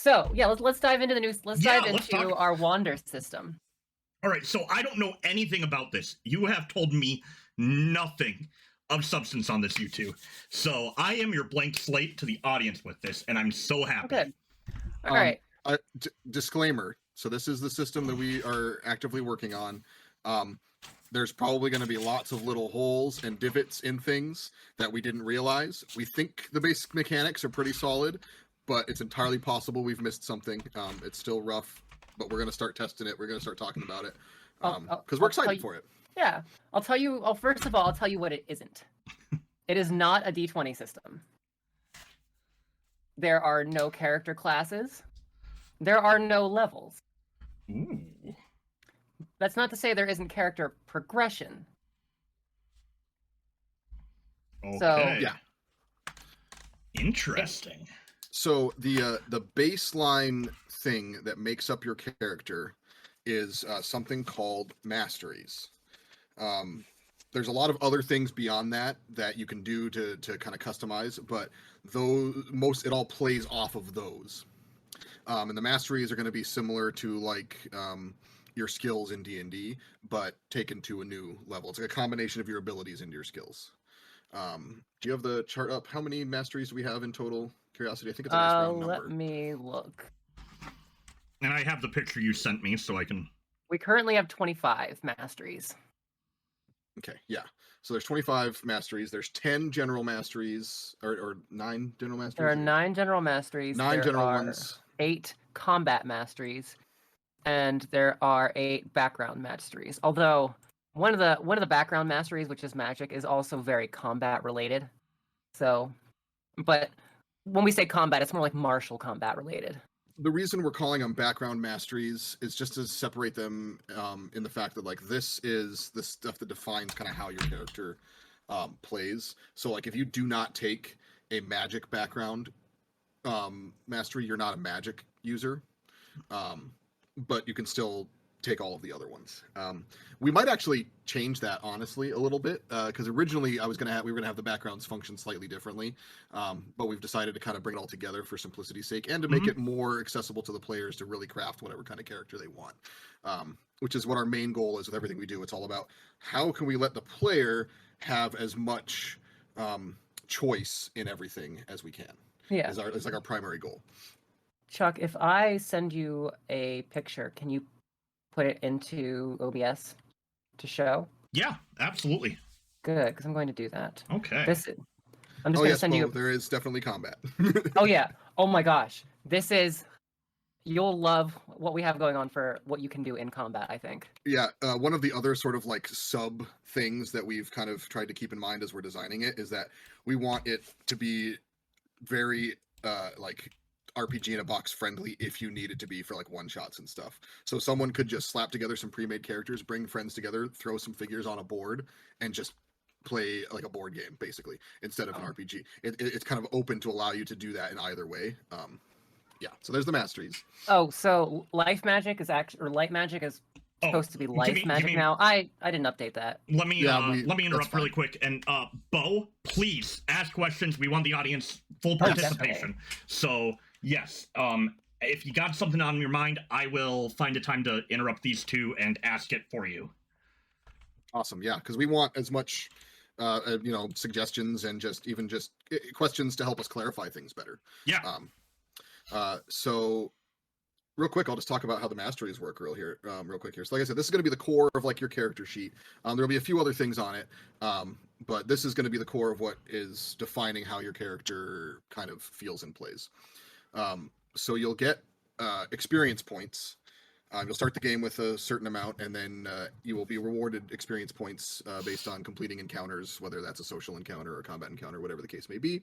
So yeah, let's dive into the news. Let's dive into our wander system. All right, so I don't know anything about this. You have told me nothing of substance on this, you two. So I am your blank slate to the audience with this, and I'm so happy. Good. All right. Disclaimer. So this is the system that we are actively working on. There's probably going to be lots of little holes and divots in things that we didn't realize. We think the basic mechanics are pretty solid, but it's entirely possible we've missed something. It's still rough, but we're going to start testing it. We're going to start talking about it because we're excited for it. Yeah. I'll tell you. Well, first of all, I'll tell you what it isn't. It is not a D20 system. There are no character classes. There are no levels. Ooh. That's not to say there isn't character progression. Okay. So, yeah. Interesting. So the baseline thing that makes up your character is something called masteries. There's a lot of other things beyond that you can do to kind of customize, but it all plays off of those. And the masteries are going to be similar to like your skills in D&D, but taken to a new level. It's like a combination of your abilities and your skills. Do you have the chart up? How many masteries do we have in total? Curiosity. I think it's a nice round number. Let me look. And I have the picture you sent me, so I can... We currently have 25 masteries. Okay, yeah. So there's 25 masteries. There's 10 general masteries, or 9 general masteries. There are 9 general masteries. 9 general ones. 8 combat masteries, and there are 8 background masteries. Although one of the background masteries, which is magic, is also very combat related. So, but when we say combat, it's more like martial combat related. The reason we're calling them background masteries is just to separate them in the fact that like this is the stuff that defines kind of how your character plays. So like if you do not take a magic background mastery, you're not a magic user, but you can still take all of the other ones. We might actually change that honestly a little bit because originally we were gonna have the backgrounds function slightly differently, but we've decided to kind of bring it all together for simplicity's sake and to make it more accessible to the players to really craft whatever kind of character they want, which is what our main goal is with everything we do. It's all about how can we let the player have as much choice in everything as we can. Yeah, is like our primary goal. Chuck, if I send you a picture, can you put it into OBS to show? Yeah, absolutely. Good, because I'm going to do that. Okay. I'm just going to send you. There is definitely combat. Oh yeah. Oh my gosh. You'll love what we have going on for what you can do in combat, I think. Yeah, one of the other sort of like sub things that we've kind of tried to keep in mind as we're designing it is that we want it to be very like RPG in a box friendly if you need it to be for like one shots and stuff. So someone could just slap together some pre-made characters, bring friends together, throw some figures on a board, and just play like a board game basically instead of an RPG. It's kind of open to allow you to do that in either way. Yeah, so there's the masteries. Oh, so life magic is light magic is supposed to be life magic now. I didn't update that. Let me interrupt really quick. And Bo, please ask questions. We want the audience full participation. So yes, if you got something on your mind, I will find a time to interrupt these two and ask it for you. Awesome. Yeah, because we want as much suggestions and just questions to help us clarify things better. Yeah. So real quick, I'll just talk about how the masteries work real quick here. So like I said, this is going to be the core of like your character sheet. There'll be a few other things on it, but this is going to be the core of what is defining how your character kind of feels and plays. So you'll get experience points. You'll start the game with a certain amount, and then you will be rewarded experience points based on completing encounters, whether that's a social encounter or a combat encounter, whatever the case may be.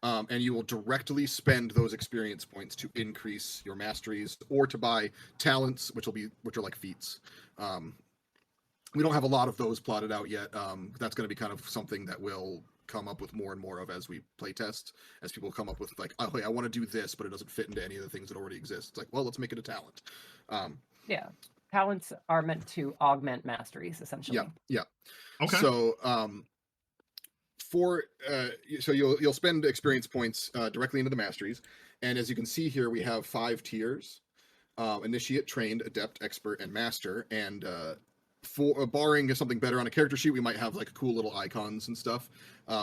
And you will directly spend those experience points to increase your masteries or to buy talents, which are like feats. We don't have a lot of those plotted out yet. That's going to be kind of something that we'll come up with more and more of as we play test, as people come up with like, oh, hey, I want to do this, but it doesn't fit into any of the things that already exist. It's like, well, let's make it a talent. Yeah. Talents are meant to augment masteries, essentially. Yeah. Okay. So so you'll spend experience points directly into the masteries, and as you can see here, we have 5 tiers: initiate, trained, adept, expert, and master. And for barring something better on a character sheet, we might have like cool little icons and stuff.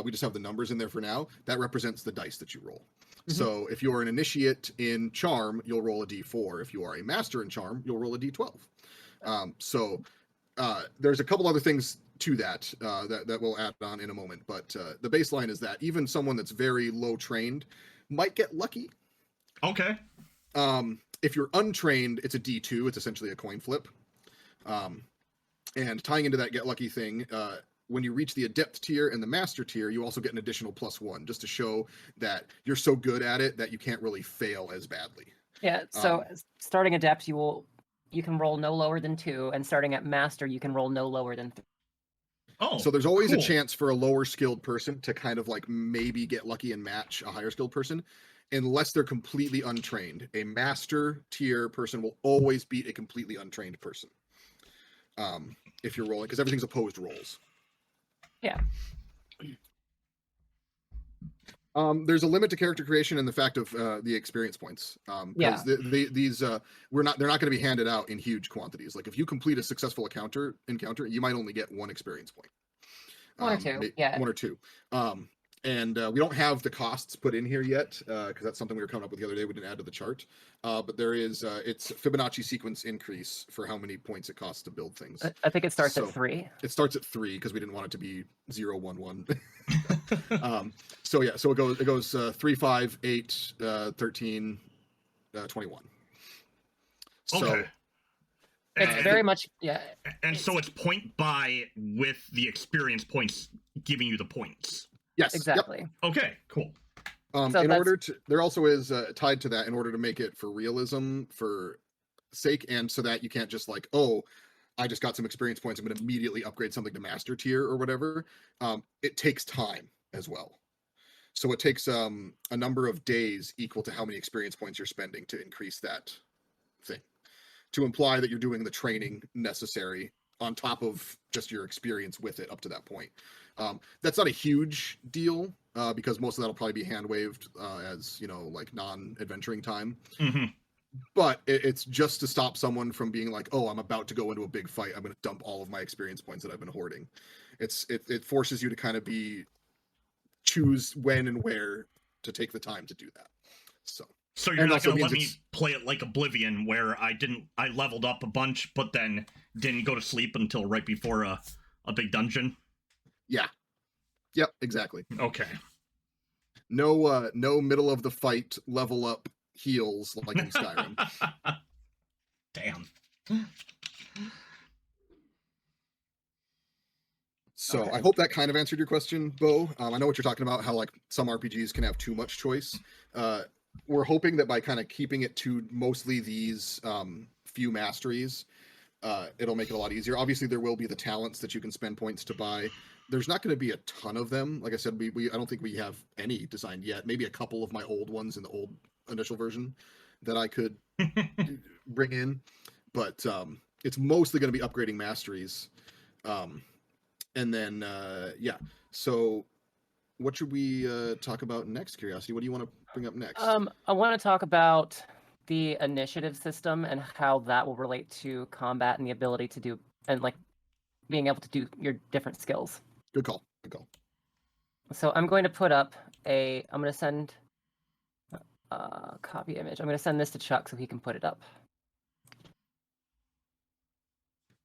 We just have the numbers in there for now. That represents the dice that you roll. Mm-hmm. So if you are an initiate in charm, you'll roll a d4. If you are a master in charm, you'll roll a d12. There's a couple other things to that that we'll add on in a moment, but the baseline is that even someone that's very low trained might get lucky. Okay. If you're untrained, it's a D2. It's essentially a coin flip. And tying into that get lucky thing, when you reach the adept tier and the master tier, you also get an additional +1, just to show that you're so good at it that you can't really fail as badly. Yeah. So starting adept, you can roll no lower than 2, and starting at master, you can roll no lower than 3. Oh, so there's always a chance for a lower skilled person to kind of like maybe get lucky and match a higher skilled person, unless they're completely untrained. A master tier person will always beat a completely untrained person. If you're rolling, because everything's opposed rolls. Yeah. There's a limit to character creation in the fact of the experience points. Because these they're not going to be handed out in huge quantities. Like if you complete a successful encounter, you might only get 1 experience point. 1 or 2, yeah. 1 or 2. And we don't have the costs put in here yet, because that's something we were coming up with the other day. We didn't add to the chart. But there is, it's Fibonacci sequence increase for how many points it costs to build things. I think it starts at 3. It starts at 3 because we didn't want it to be 0, 1, 1. So it goes 3, 5, 8, 13, 21. So, okay. It's very much, yeah. And so it's point buy with the experience points giving you the points. Yes, exactly. Yep. Okay, cool. There also is tied to that in order to make it for realism for sake, and so that you can't just like, oh, I just got some experience points, I'm going to immediately upgrade something to master tier or whatever. It takes time as well. So it takes a number of days equal to how many experience points you're spending to increase that thing, to imply that you're doing the training necessary on top of just your experience with it up to that point. That's not a huge deal because most of that will probably be hand waved as, like non-adventuring time. Mm-hmm. But it's just to stop someone from being like, oh, I'm about to go into a big fight, I'm going to dump all of my experience points that I've been hoarding. It forces you to kind of choose when and where to take the time to do that. So you're not going to let me play it like Oblivion, where I leveled up a bunch, but then didn't go to sleep until right before a big dungeon? Yeah. Yep, exactly. Okay. No middle of the fight level up heals like in Skyrim. Damn. So okay. I hope that kind of answered your question, Bo. I know what you're talking about, how like some RPGs can have too much choice. We're hoping that by kind of keeping it to mostly these few masteries, it'll make it a lot easier. Obviously, there will be the talents that you can spend points to buy. There's not going to be a ton of them. Like I said, I don't think we have any designed yet. Maybe a couple of my old ones in the old initial version that I could bring in. But it's mostly going to be upgrading masteries. And then, so what should we talk about next, Curiosity? What do you want to bring up next? I want to talk about the initiative system and how that will relate to combat and the ability to do, and like being able to do your different skills. Good call. So I'm going to put up I'm going to send a copy image. I'm going to send this to Chuck so he can put it up.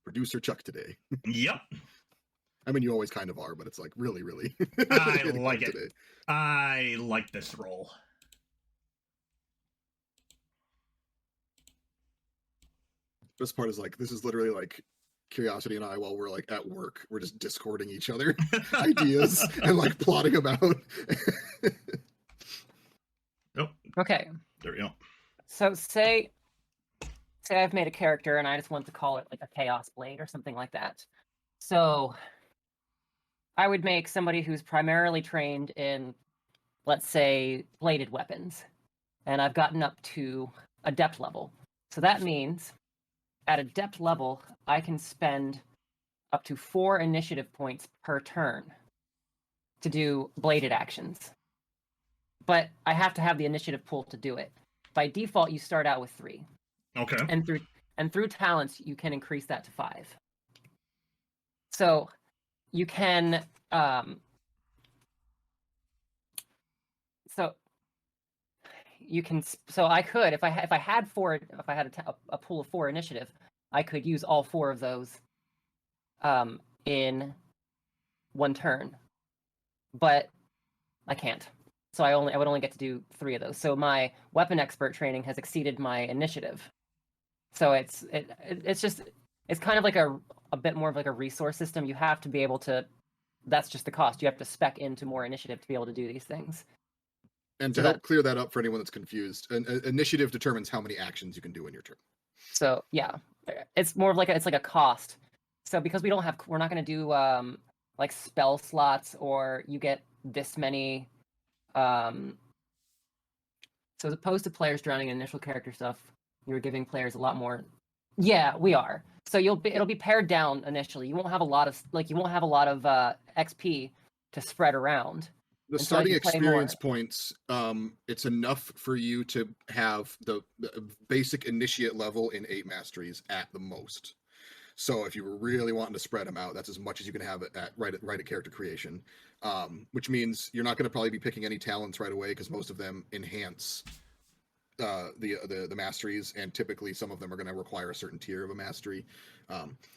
Producer Chuck today. Yep. I mean, you always kind of are, but it's like really. I like it. Today. I like this role. Best part is like, this is literally like Curiosity and I, while we're like at work, we're just discording each other ideas and like plotting them out. Yep. Okay. There we go. So say I've made a character and I just want to call it like a Chaos Blade or something like that. So I would make somebody who's primarily trained in, let's say, bladed weapons. And I've gotten up to adept level. So that means at adept level, I can spend up to 4 initiative points per turn to do bladed actions. But I have to have the initiative pool to do it. By default, you start out with 3. Okay. And through talents, you can increase that to 5. So you can so I could, if I had a pool of 4 initiative, I could use all 4 of those in one turn, but I can't. So I would only get to do 3 of those. So my weapon expert training has exceeded my initiative. So it's kind of like a bit more of like a resource system. You have to be able to. That's just the cost. You have to spec into more initiative to be able to do these things. And to help clear that up for anyone that's confused, an initiative determines how many actions you can do in your turn. So yeah, it's more of like it's like a cost. So because we're not going to do like spell slots, or you get this many. So as opposed to players drowning in initial character stuff, you're giving players a lot more. Yeah, we are. So it'll be pared down initially. You won't have a lot of XP to spread around. The starting experience points, it's enough for you to have the basic initiate level in 8 masteries at the most. So if you were really wanting to spread them out, that's as much as you can have at right at character creation, which means you're not going to probably be picking any talents right away, because most of them enhance the masteries, and typically some of them are going to require a certain tier of a mastery.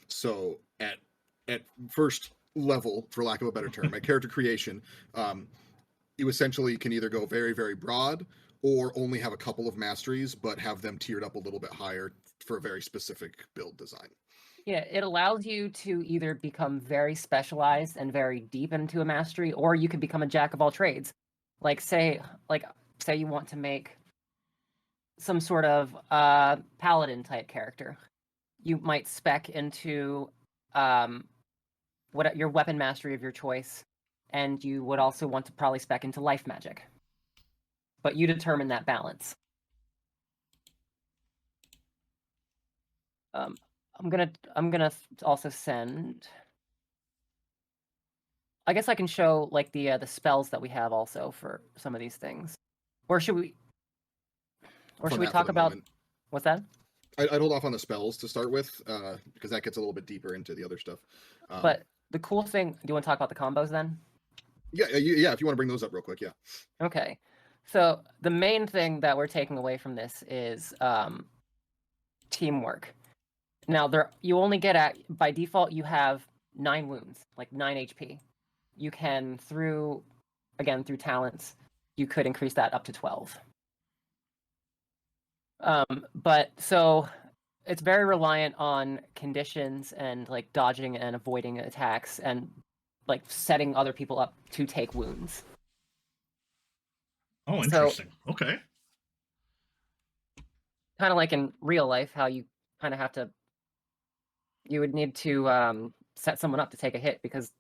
So at first level, for lack of a better term, at character creation, you essentially can either go very, very broad, or only have a couple of masteries but have them tiered up a little bit higher for a very specific build design. Yeah, it allows you to either become very specialized and very deep into a mastery, or you could become a jack of all trades. Like say you want to make some sort of paladin type character. You might spec into your weapon mastery of your choice, and you would also want to probably spec into life magic. But you determine that balance. I'm gonna also send. I guess I can show like the spells that we have also for some of these things, or should we? Or should we talk about what's that? I'd hold off on the spells to start with, because that gets a little bit deeper into the other stuff. But the cool thing, do you want to talk about the combos then? Yeah. If you want to bring those up real quick, yeah. Okay, so the main thing that we're taking away from this is teamwork. Now you only get by default you have 9 wounds, like 9 HP. You can through talents, you could increase that up to 12. But so it's very reliant on conditions and like dodging and avoiding attacks and like setting other people up to take wounds. Oh, interesting. So, okay. Kind of like in real life, how you kind of have to. You would need to set someone up to take a hit, because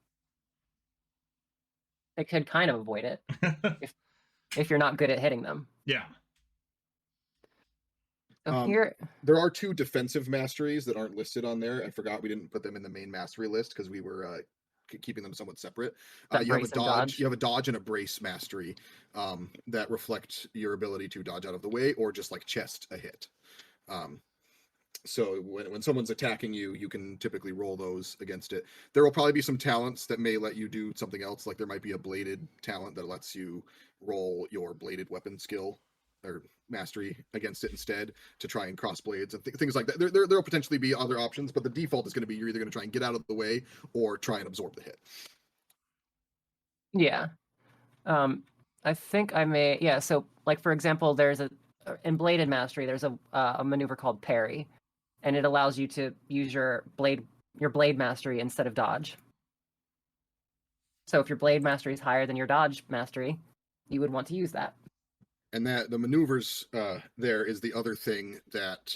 they could kind of avoid it if you're not good at hitting them. Yeah. So here, there are 2 defensive masteries that aren't listed on there. I forgot we didn't put them in the main mastery list because we were keeping them somewhat separate. You have a dodge. You have a dodge and a brace mastery that reflect your ability to dodge out of the way, or just like chest a hit. So when someone's attacking you, you can typically roll those against it. There will probably be some talents that may let you do something else. Like there might be a bladed talent that lets you roll your bladed weapon skill or mastery against it instead to try and cross blades and things like that. There'll potentially be other options, but the default is going to be you're either going to try and get out of the way or try and absorb the hit. Yeah. I think I may. Yeah. So like, for example, there's in bladed mastery, there's a maneuver called parry, and it allows you to use your blade mastery instead of dodge. So if your blade mastery is higher than your dodge mastery, you would want to use that. And that the maneuvers there is the other thing that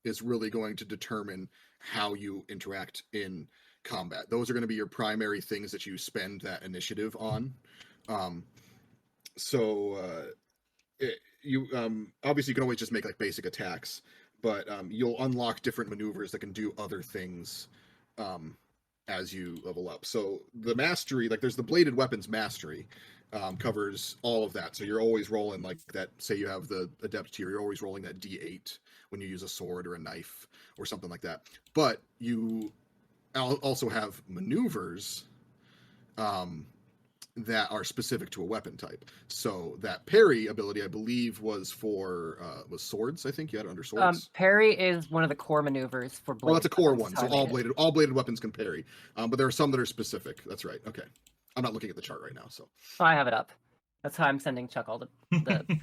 is really going to determine how you interact in combat. Those are going to be your primary things that you spend that initiative on. You obviously you can always just make like basic attacks, but you'll unlock different maneuvers that can do other things as you level up. So the mastery, like there's the bladed weapons mastery, covers all of that. So you're always rolling like that. Say you have the adept tier, you're always rolling that D8 when you use a sword or a knife or something like that. But you also have maneuvers that are specific to a weapon type. So that parry ability, I believe, was for was swords. I think you had it under swords. Parry is one of the core maneuvers for bladed. Well, that's a core weapons, one. So all bladed weapons can parry. But there are some that are specific. That's right. Okay. I'm not looking at the chart right now, so. Oh, I have it up. That's how I'm sending Chuck all the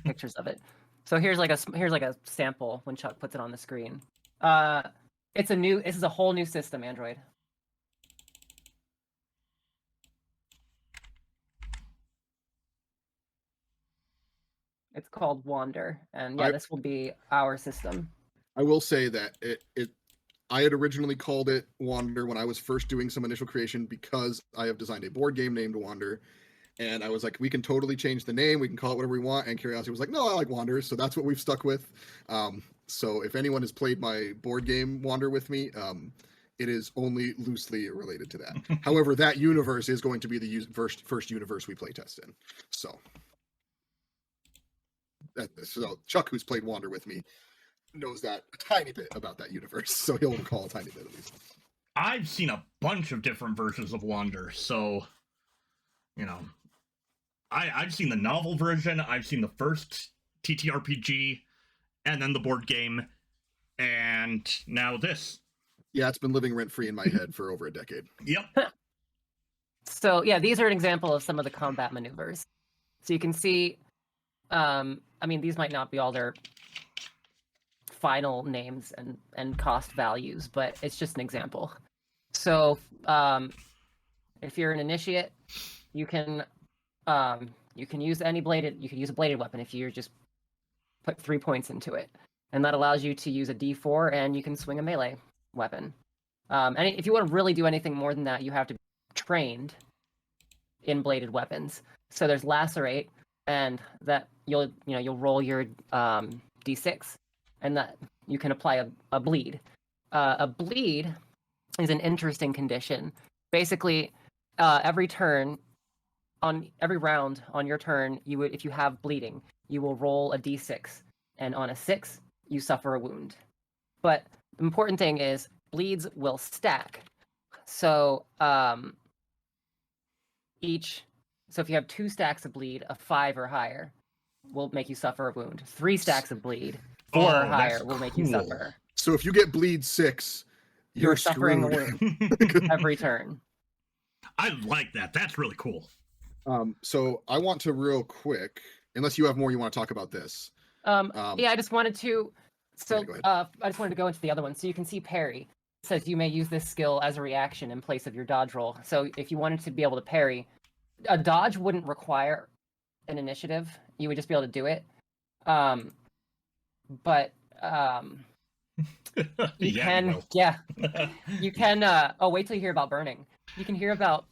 pictures of it. So here's like a sample when Chuck puts it on the screen. This is a whole new system, Android. It's called Wander, and yeah, this will be our system. I will say that I had originally called it Wander when I was first doing some initial creation because I have designed a board game named Wander, and I was like, we can totally change the name, we can call it whatever we want, and Curiosity was like, no, I like Wander, so that's what we've stuck with. So if anyone has played my board game Wander with me, it is only loosely related to that. However, that universe is going to be the first universe we playtest in. So Chuck, who's played Wander with me, knows that a tiny bit about that universe, so he'll recall a tiny bit at least. I've seen a bunch of different versions of Wander, so I've seen the novel version, I've seen the first TTRPG, and then the board game, and now this. Yeah, it's been living rent-free in my head for over a decade. Yep. So yeah, these are an example of some of the combat maneuvers. So you can see, these might not be all their final names and cost values, but it's just an example. So if you're an initiate, you can use any bladed. You can use a bladed weapon if you just put 3 points into it, and that allows you to use a D4, and you can swing a melee weapon. And if you want to really do anything more than that, you have to be trained in bladed weapons. So there's lacerate, and that you'll roll your D6, and that you can apply a bleed. A bleed is an interesting condition. Basically, every turn, on every round on your turn, if you have bleeding, you will roll a D6, and on a 6, you suffer a wound. But the important thing is bleeds will stack. So if you have 2 stacks of bleed, a 5 or higher will make you suffer a wound. 3 stacks of bleed, 4 or higher will make you suffer. So if you get bleed 6, you're suffering a wound every turn. I like that. That's really cool. So I want to real quick, unless you have more you want to talk about this. I just wanted to. So I just wanted to go into the other one. So you can see parry. It says you may use this skill as a reaction in place of your dodge roll. So if you wanted to be able to parry, a dodge wouldn't require an initiative. You would just be able to do it. You can. Oh, wait till you hear about burning. You can hear about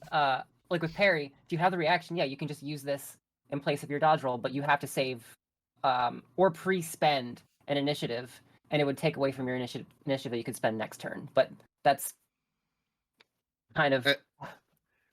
like with parry. If you have the reaction, you can just use this in place of your dodge roll, but you have to save or pre-spend an initiative, and it would take away from your initiative that you could spend next turn. But that's kind of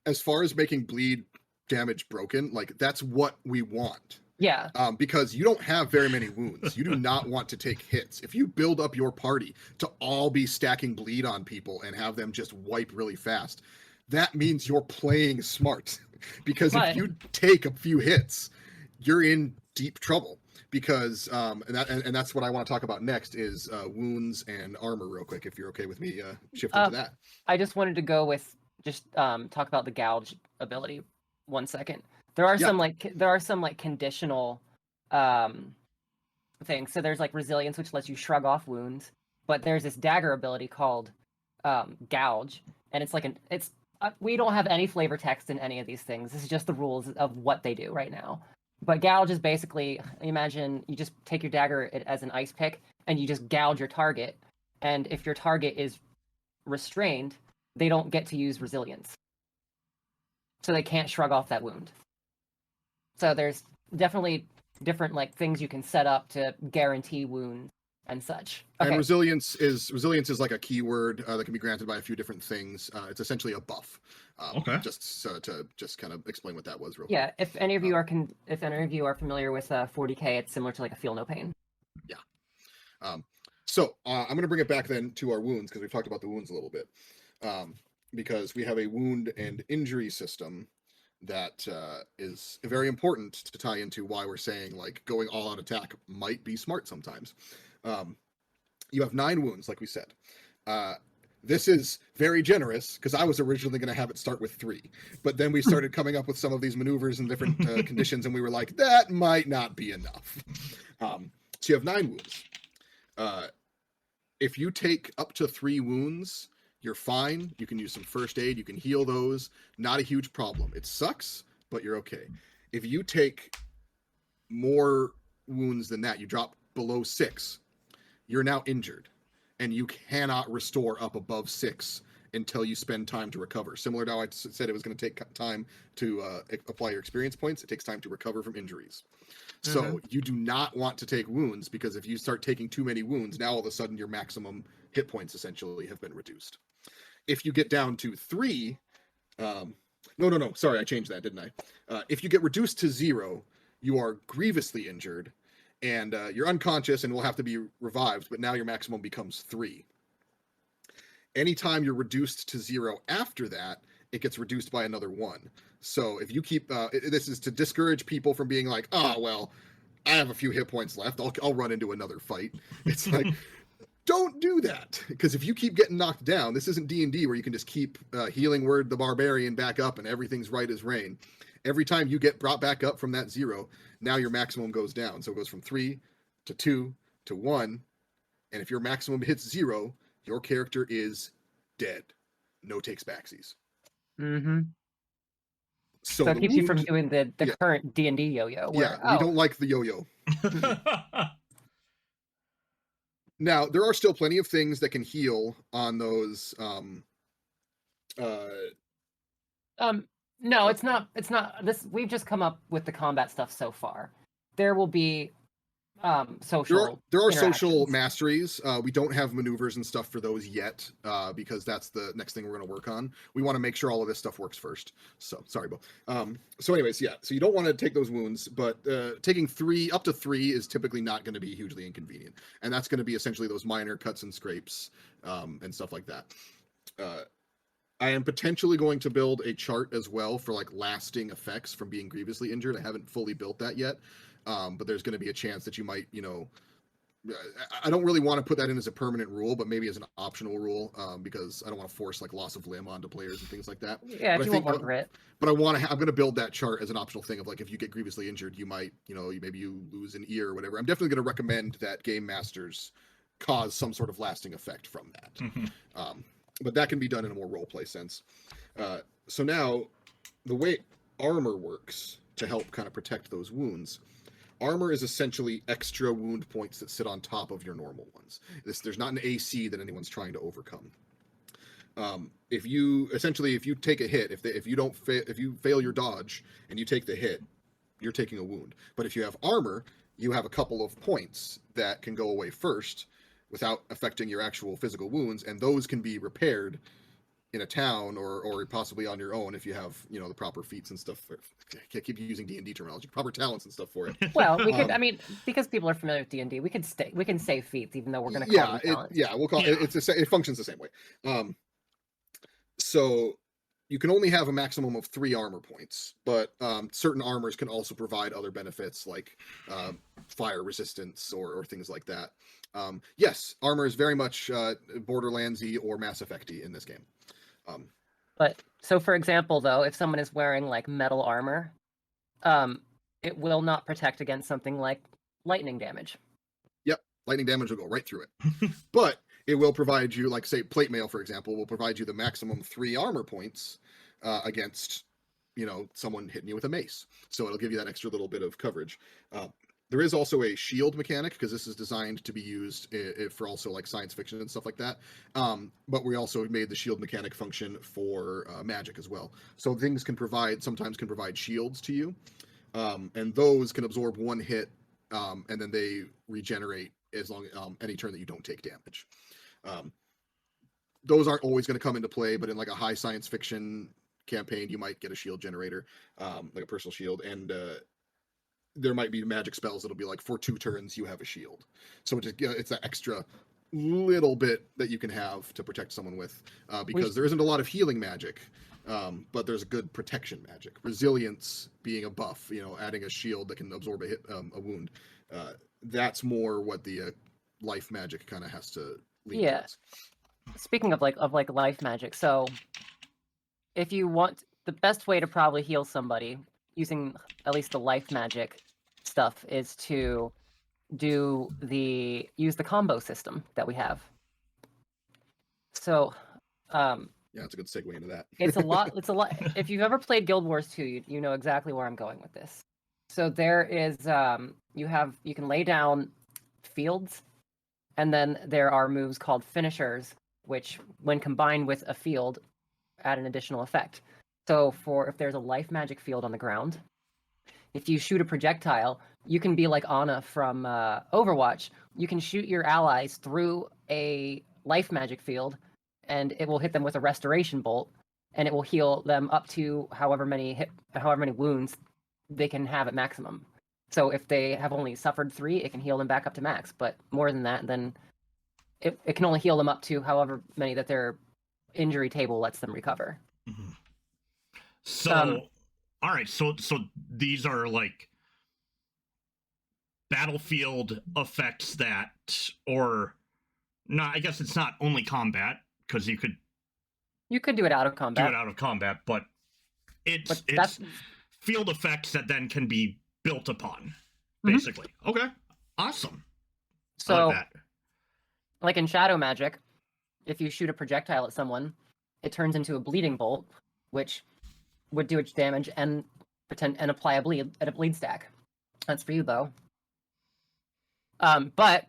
as far as making bleed damage broken, like that's what we want. Yeah. Because you don't have very many wounds. You do not want to take hits. If you build up your party to all be stacking bleed on people and have them just wipe really fast, that means you're playing smart. Because if you take a few hits, you're in deep trouble. Because and that's what I want to talk about next is wounds and armor real quick, if you're okay with me shifting to that. I just wanted to go with just talk about the gouge ability 1 second. There are some conditional things. So there's like resilience, which lets you shrug off wounds, but there's this dagger ability called gouge, and it's we don't have any flavor text in any of these things. This is just the rules of what they do right now. But gouge is basically, imagine you just take your dagger as an ice pick and you just gouge your target, and if your target is restrained, they don't get to use resilience, so they can't shrug off that wound. So there's definitely different things you can set up to guarantee wounds and such. And Okay. resilience is like a keyword that can be granted by a few different things. It's essentially a buff. Okay. Just to kind of explain what that was real Yeah, quick. if any of you are familiar with 40k, it's similar to like a feel no pain. Yeah. So I'm going to bring it back then to our wounds, because we've talked about the wounds a little bit. Because we have a wound and injury system that is very important to tie into why we're saying like going all out attack might be smart sometimes. You have 9 wounds, like we said. This is very generous because I was originally going to have it start with 3, but then we started coming up with some of these maneuvers and different conditions, and we were like, that might not be enough. So you have 9 wounds. If you take up to 3 wounds, you're fine. You can use some first aid. You can heal those. Not a huge problem. It sucks, but you're okay. If you take more wounds than that, you drop below 6, you're now injured, and you cannot restore up above 6 until you spend time to recover. Similar to how I said it was going to take time to apply your experience points, it takes time to recover from injuries. So you do not want to take wounds, because if you start taking too many wounds, now all of a sudden your maximum hit points essentially have been reduced. If you get down to 3, no, sorry, I changed that, didn't I? If you get reduced to 0, you are grievously injured, and you're unconscious and will have to be revived, but now your maximum becomes 3. Anytime you're reduced to 0 after that, it gets reduced by another 1. So if you keep, this is to discourage people from being like, oh, well, I have a few hit points left, I'll run into another fight. It's like, don't do that, because if you keep getting knocked down, this isn't D&D where you can just keep healing word the barbarian back up and everything's right as rain. Every time you get brought back up from that 0, now your maximum goes down. So it goes from 3 to 2 to 1. And if your maximum hits 0, your character is dead. No takes backsies. So it keeps you from doing the current D&D yo-yo. Where, we don't like the yo-yo. Now, there are still plenty of things that can heal on those no, it's not this. We've just come up with the combat stuff so far. There will be social there are social masteries. We don't have maneuvers and stuff for those yet, because that's the next thing we're going to work on. We want to make sure all of this stuff works first. So sorry, Bo. So anyways, yeah, so you don't want to take those wounds, but taking up to 3 is typically not going to be hugely inconvenient, and that's going to be essentially those minor cuts and scrapes and stuff like that. I am potentially going to build a chart as well for like lasting effects from being grievously injured. I haven't fully built that yet, but there's going to be a chance that you might, I don't really want to put that in as a permanent rule, but maybe as an optional rule, because I don't want to force like loss of limb onto players and things like that. Yeah, if you want more grit. But I'm going to build that chart as an optional thing of like, if you get grievously injured, you might, maybe you lose an ear or whatever. I'm definitely going to recommend that game masters cause some sort of lasting effect from that. But that can be done in a more roleplay sense. So now, the way armor works to help kind of protect those wounds, armor is essentially extra wound points that sit on top of your normal ones. There's not an AC that anyone's trying to overcome. If you take a hit, if you fail your dodge and you take the hit, you're taking a wound. But if you have armor, you have a couple of points that can go away first, without affecting your actual physical wounds, and those can be repaired in a town or possibly on your own if you have the proper feats and stuff. I keep using D&D terminology, proper talents and stuff for it. Well, we could. I mean, because people are familiar with D&D, we can say feats, even though we're going to call them talents. We'll call it. It functions the same way. So you can only have a maximum of 3 armor points, but certain armors can also provide other benefits like fire resistance or things like that. Yes, armor is very much Borderlands-y or Mass Effect-y in this game. But so, for example, though, if someone is wearing like metal armor, it will not protect against something like lightning damage. Yep, lightning damage will go right through it. But it will provide you, like say plate mail, for example, will provide you the maximum 3 armor points against someone hitting you with a mace. So it'll give you that extra little bit of coverage. There is also a shield mechanic, because this is designed to be used for also like science fiction and stuff like that. But we also made the shield mechanic function for magic as well. So things sometimes can provide shields to you, and those can absorb 1 hit, and then they regenerate as long any turn that you don't take damage. Those aren't always going to come into play, but in like a high science fiction campaign, you might get a shield generator, like a personal shield, and there might be magic spells that'll be like for 2 turns you have a shield. So it's that extra little bit that you can have to protect someone with, because there isn't a lot of healing magic, but there's good protection magic. Resilience being a buff, adding a shield that can absorb a wound. That's more what the life magic kind of has to lean towards. Speaking of like life magic, so if you want, the best way to probably heal somebody using at least the life magic stuff is to use the combo system that we have. So it's a good segue into that. it's a lot if you've ever played Guild Wars 2, you know exactly where I'm going with this. So there is you can lay down fields, and then there are moves called finishers, which when combined with a field add an additional effect. So if there's a life magic field on the ground, if you shoot a projectile, you can be like Ana from Overwatch. You can shoot your allies through a life magic field, and it will hit them with a restoration bolt, and it will heal them up to however many wounds they can have at maximum. So if they have only suffered 3, it can heal them back up to max. But more than that, then it can only heal them up to however many that their injury table lets them recover. Mm-hmm. So, all right. So these are like battlefield effects that, or no, I guess it's not only combat, because you could do it out of combat. But it's field effects that then can be built upon, basically. Mm-hmm. Okay, awesome. So, I like that. Like in Shadow Magic, if you shoot a projectile at someone, it turns into a bleeding bolt, which would do its damage and apply a bleed stack. That's for you, Bo. But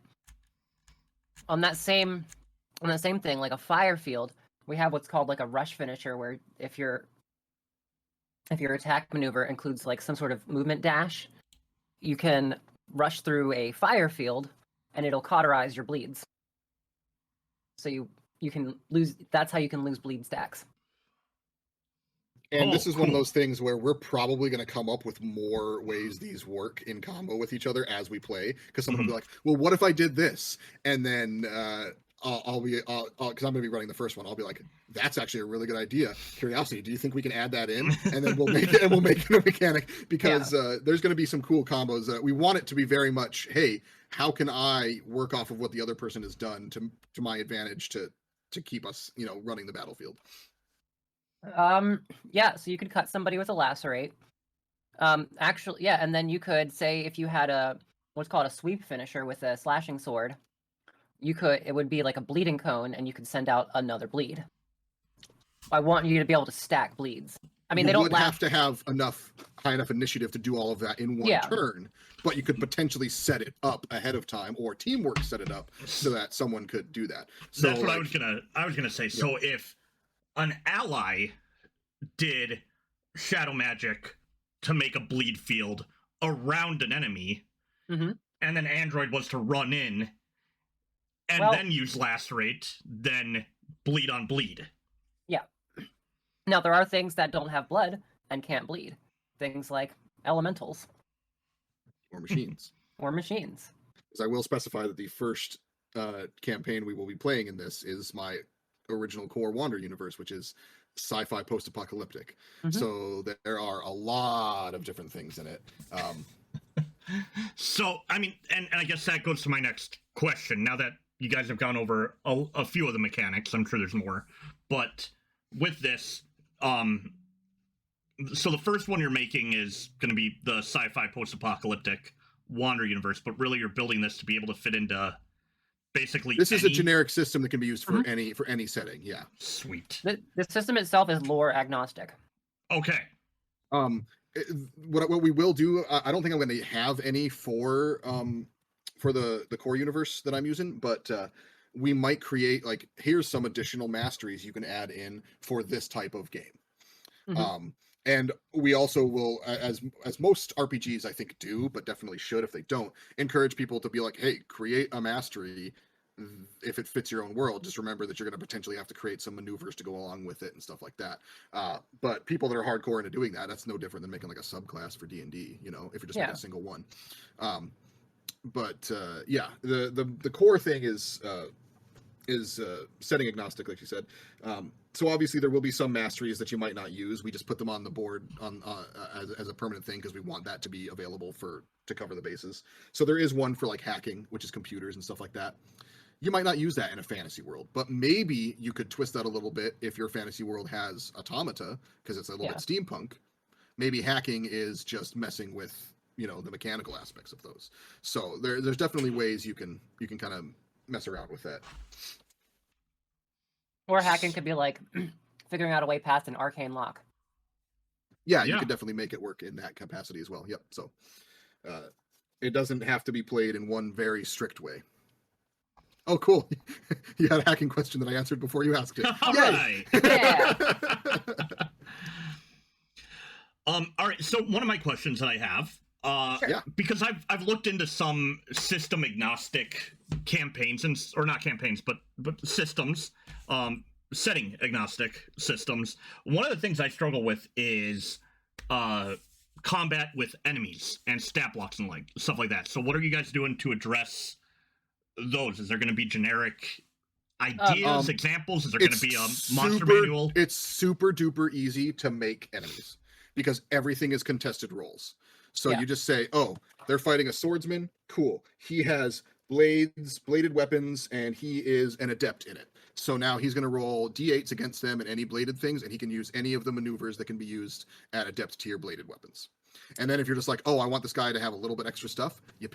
on that same thing, like a fire field, we have what's called like a rush finisher, where if your attack maneuver includes like some sort of movement dash, you can rush through a fire field, and it'll cauterize your bleeds. So you can lose. That's how you can lose bleed stacks. And this is one of those things where we're probably going to come up with more ways these work in combo with each other as we play, because someone will be like, well, what if I did this? And then I'll be, because I'm going to be running the first one, I'll be like, that's actually a really good idea. Curiosity, do you think we can add that in? And then we'll make it a mechanic, because there's going to be some cool combos. We want it to be very much, hey, how can I work off of what the other person has done to my advantage to keep us, running the battlefield. So you could cut somebody with a lacerate. Actually, and then you could say, if you had what's called a sweep finisher with a slashing sword, it would be like a bleeding cone, and you could send out another bleed. I want you to be able to stack bleeds. I mean, they don't have to have high enough initiative to do all of that in one turn, but you could potentially set it up ahead of time, or teamwork set it up so that someone could do that. So that's what I was gonna say. Yeah. So if an ally did shadow magic to make a bleed field around an enemy, and then Android was to run in and then use lacerate, then bleed on bleed. Yeah. Now, there are things that don't have blood and can't bleed. Things like elementals. Or machines. Because I will specify that the first campaign we will be playing in this is my original core Wander universe, which is sci-fi post-apocalyptic. So there are a lot of different things in it. So, I mean, and I guess that goes to my next question. Now that you guys have gone over a few of the mechanics, I'm sure there's more. But with this, so the first one you're making is going to be the sci-fi post-apocalyptic Wander universe, but really you're building this to be able to fit into basically this is a generic system that can be used for any setting. Yeah. Sweet. The system itself is lore agnostic. Okay. What we will do, I don't think I'm going to have any for the core universe that I'm using, but we might create, here's some additional masteries you can add in for this type of game. And we also will, as most RPGs I think do, but definitely should if they don't, encourage people to be like, hey, create a mastery if it fits your own world. Just remember that you're going to potentially have to create some maneuvers to go along with it and stuff like that. But people that are hardcore into doing that, that's no different than making like a subclass for D&D, you know, if you're just making a single one. Yeah, the core thing is setting agnostic, like you said. So obviously there will be some masteries that you might not use. We just put them on the board on as a permanent thing because we want that to be available to cover the bases. So there is one for like hacking, which is computers and stuff like that. You might not use that in a fantasy world, but maybe you could twist that a little bit if your fantasy world has automata, because it's a little bit steampunk. Maybe hacking is just messing with, you know, the mechanical aspects of those. So there's definitely ways you can kind of mess around with that. Or hacking could be like figuring out a way past an arcane lock. Yeah, you could definitely make it work in that capacity as well. Yep. So it doesn't have to be played in one very strict way. Oh, cool. You had a hacking question that I answered before you asked it. All right. Yeah. All right. So one of my questions that I have, because I've looked into some system agnostic campaigns or not campaigns, but systems, setting agnostic systems. One of the things I struggle with is combat with enemies and stat blocks and like stuff like that. So what are you guys doing to address those? Is there going to be generic ideas, examples? Is there going to be a monster manual? It's super duper easy to make enemies because everything is contested rolls. So you just say, oh, they're fighting a swordsman. Cool. He has bladed weapons, and he is an adept in it. So now he's going to roll d8s against them and any bladed things, and he can use any of the maneuvers that can be used at adept tier bladed weapons. And then if you're just like, oh, I want this guy to have a little bit extra stuff, you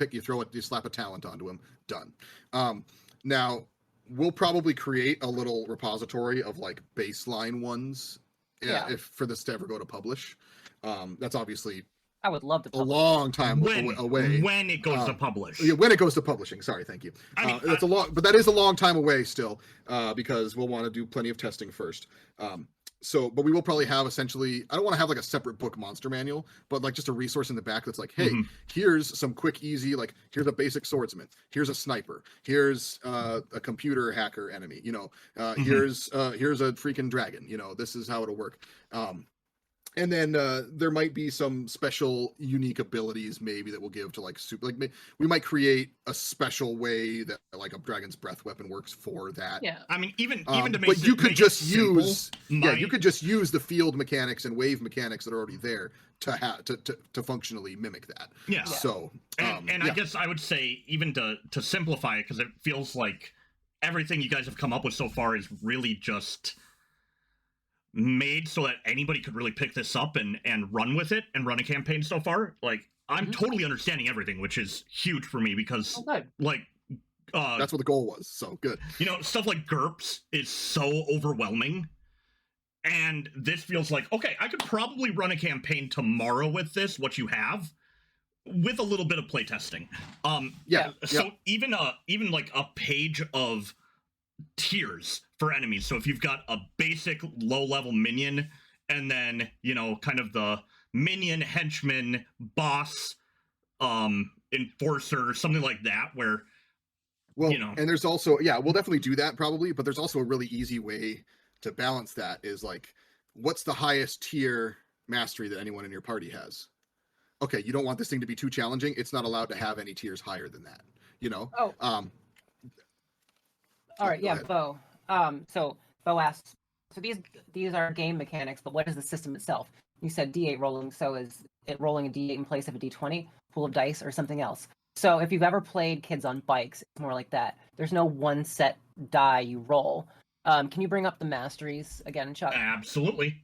slap a talent onto him, done. Now, we'll probably create a little repository of like baseline ones if for this to ever go to publish. That's obviously I would love to publish. A long time away. When it goes to publish. Yeah, when it goes to publishing. Sorry, thank you. That's a long, but that is a long time away still, because we'll want to do plenty of testing first. But we will probably have essentially, I don't want to have like a separate book monster manual, but like just a resource in the back that's like, hey, here's some quick, easy, like here's a basic swordsman, here's a sniper, here's a computer hacker enemy, you know, here's a freaking dragon, you know, this is how it'll work. And then there might be some special unique abilities maybe that we'll give to like we might create a special way that like a dragon's breath weapon works for that. Yeah. I mean, even to make but you could just use you could just use the field mechanics and wave mechanics that are already there to functionally mimic that. Yeah. So and I guess I would say even to simplify it, because it feels like everything you guys have come up with so far is really just made so that anybody could really pick this up and run with it and run a campaign so far. Like, I'm totally understanding everything, which is huge for me because like that's what the goal was. So good. You know, stuff like GURPS is so overwhelming. And this feels like, okay, I could probably run a campaign tomorrow with this, what you have, with a little bit of playtesting. So even like a page of tiers for enemies. So if you've got a basic low-level minion, and then, you know, kind of the minion, henchman, boss, enforcer, something like that, where, you know. And there's also, we'll definitely do that probably, but there's also a really easy way to balance that is like, what's the highest tier mastery that anyone in your party has? Okay, you don't want this thing to be too challenging. It's not allowed to have any tiers higher than that, you know? All right, Bo. So Bo asks, so these are game mechanics, but what is the system itself? You said D8 rolling, so is it rolling a D8 in place of a D20, pool of dice, or something else? So if you've ever played Kids on Bikes, it's more like that. There's no one set die you roll. Can you bring up the masteries again, Chuck? Absolutely.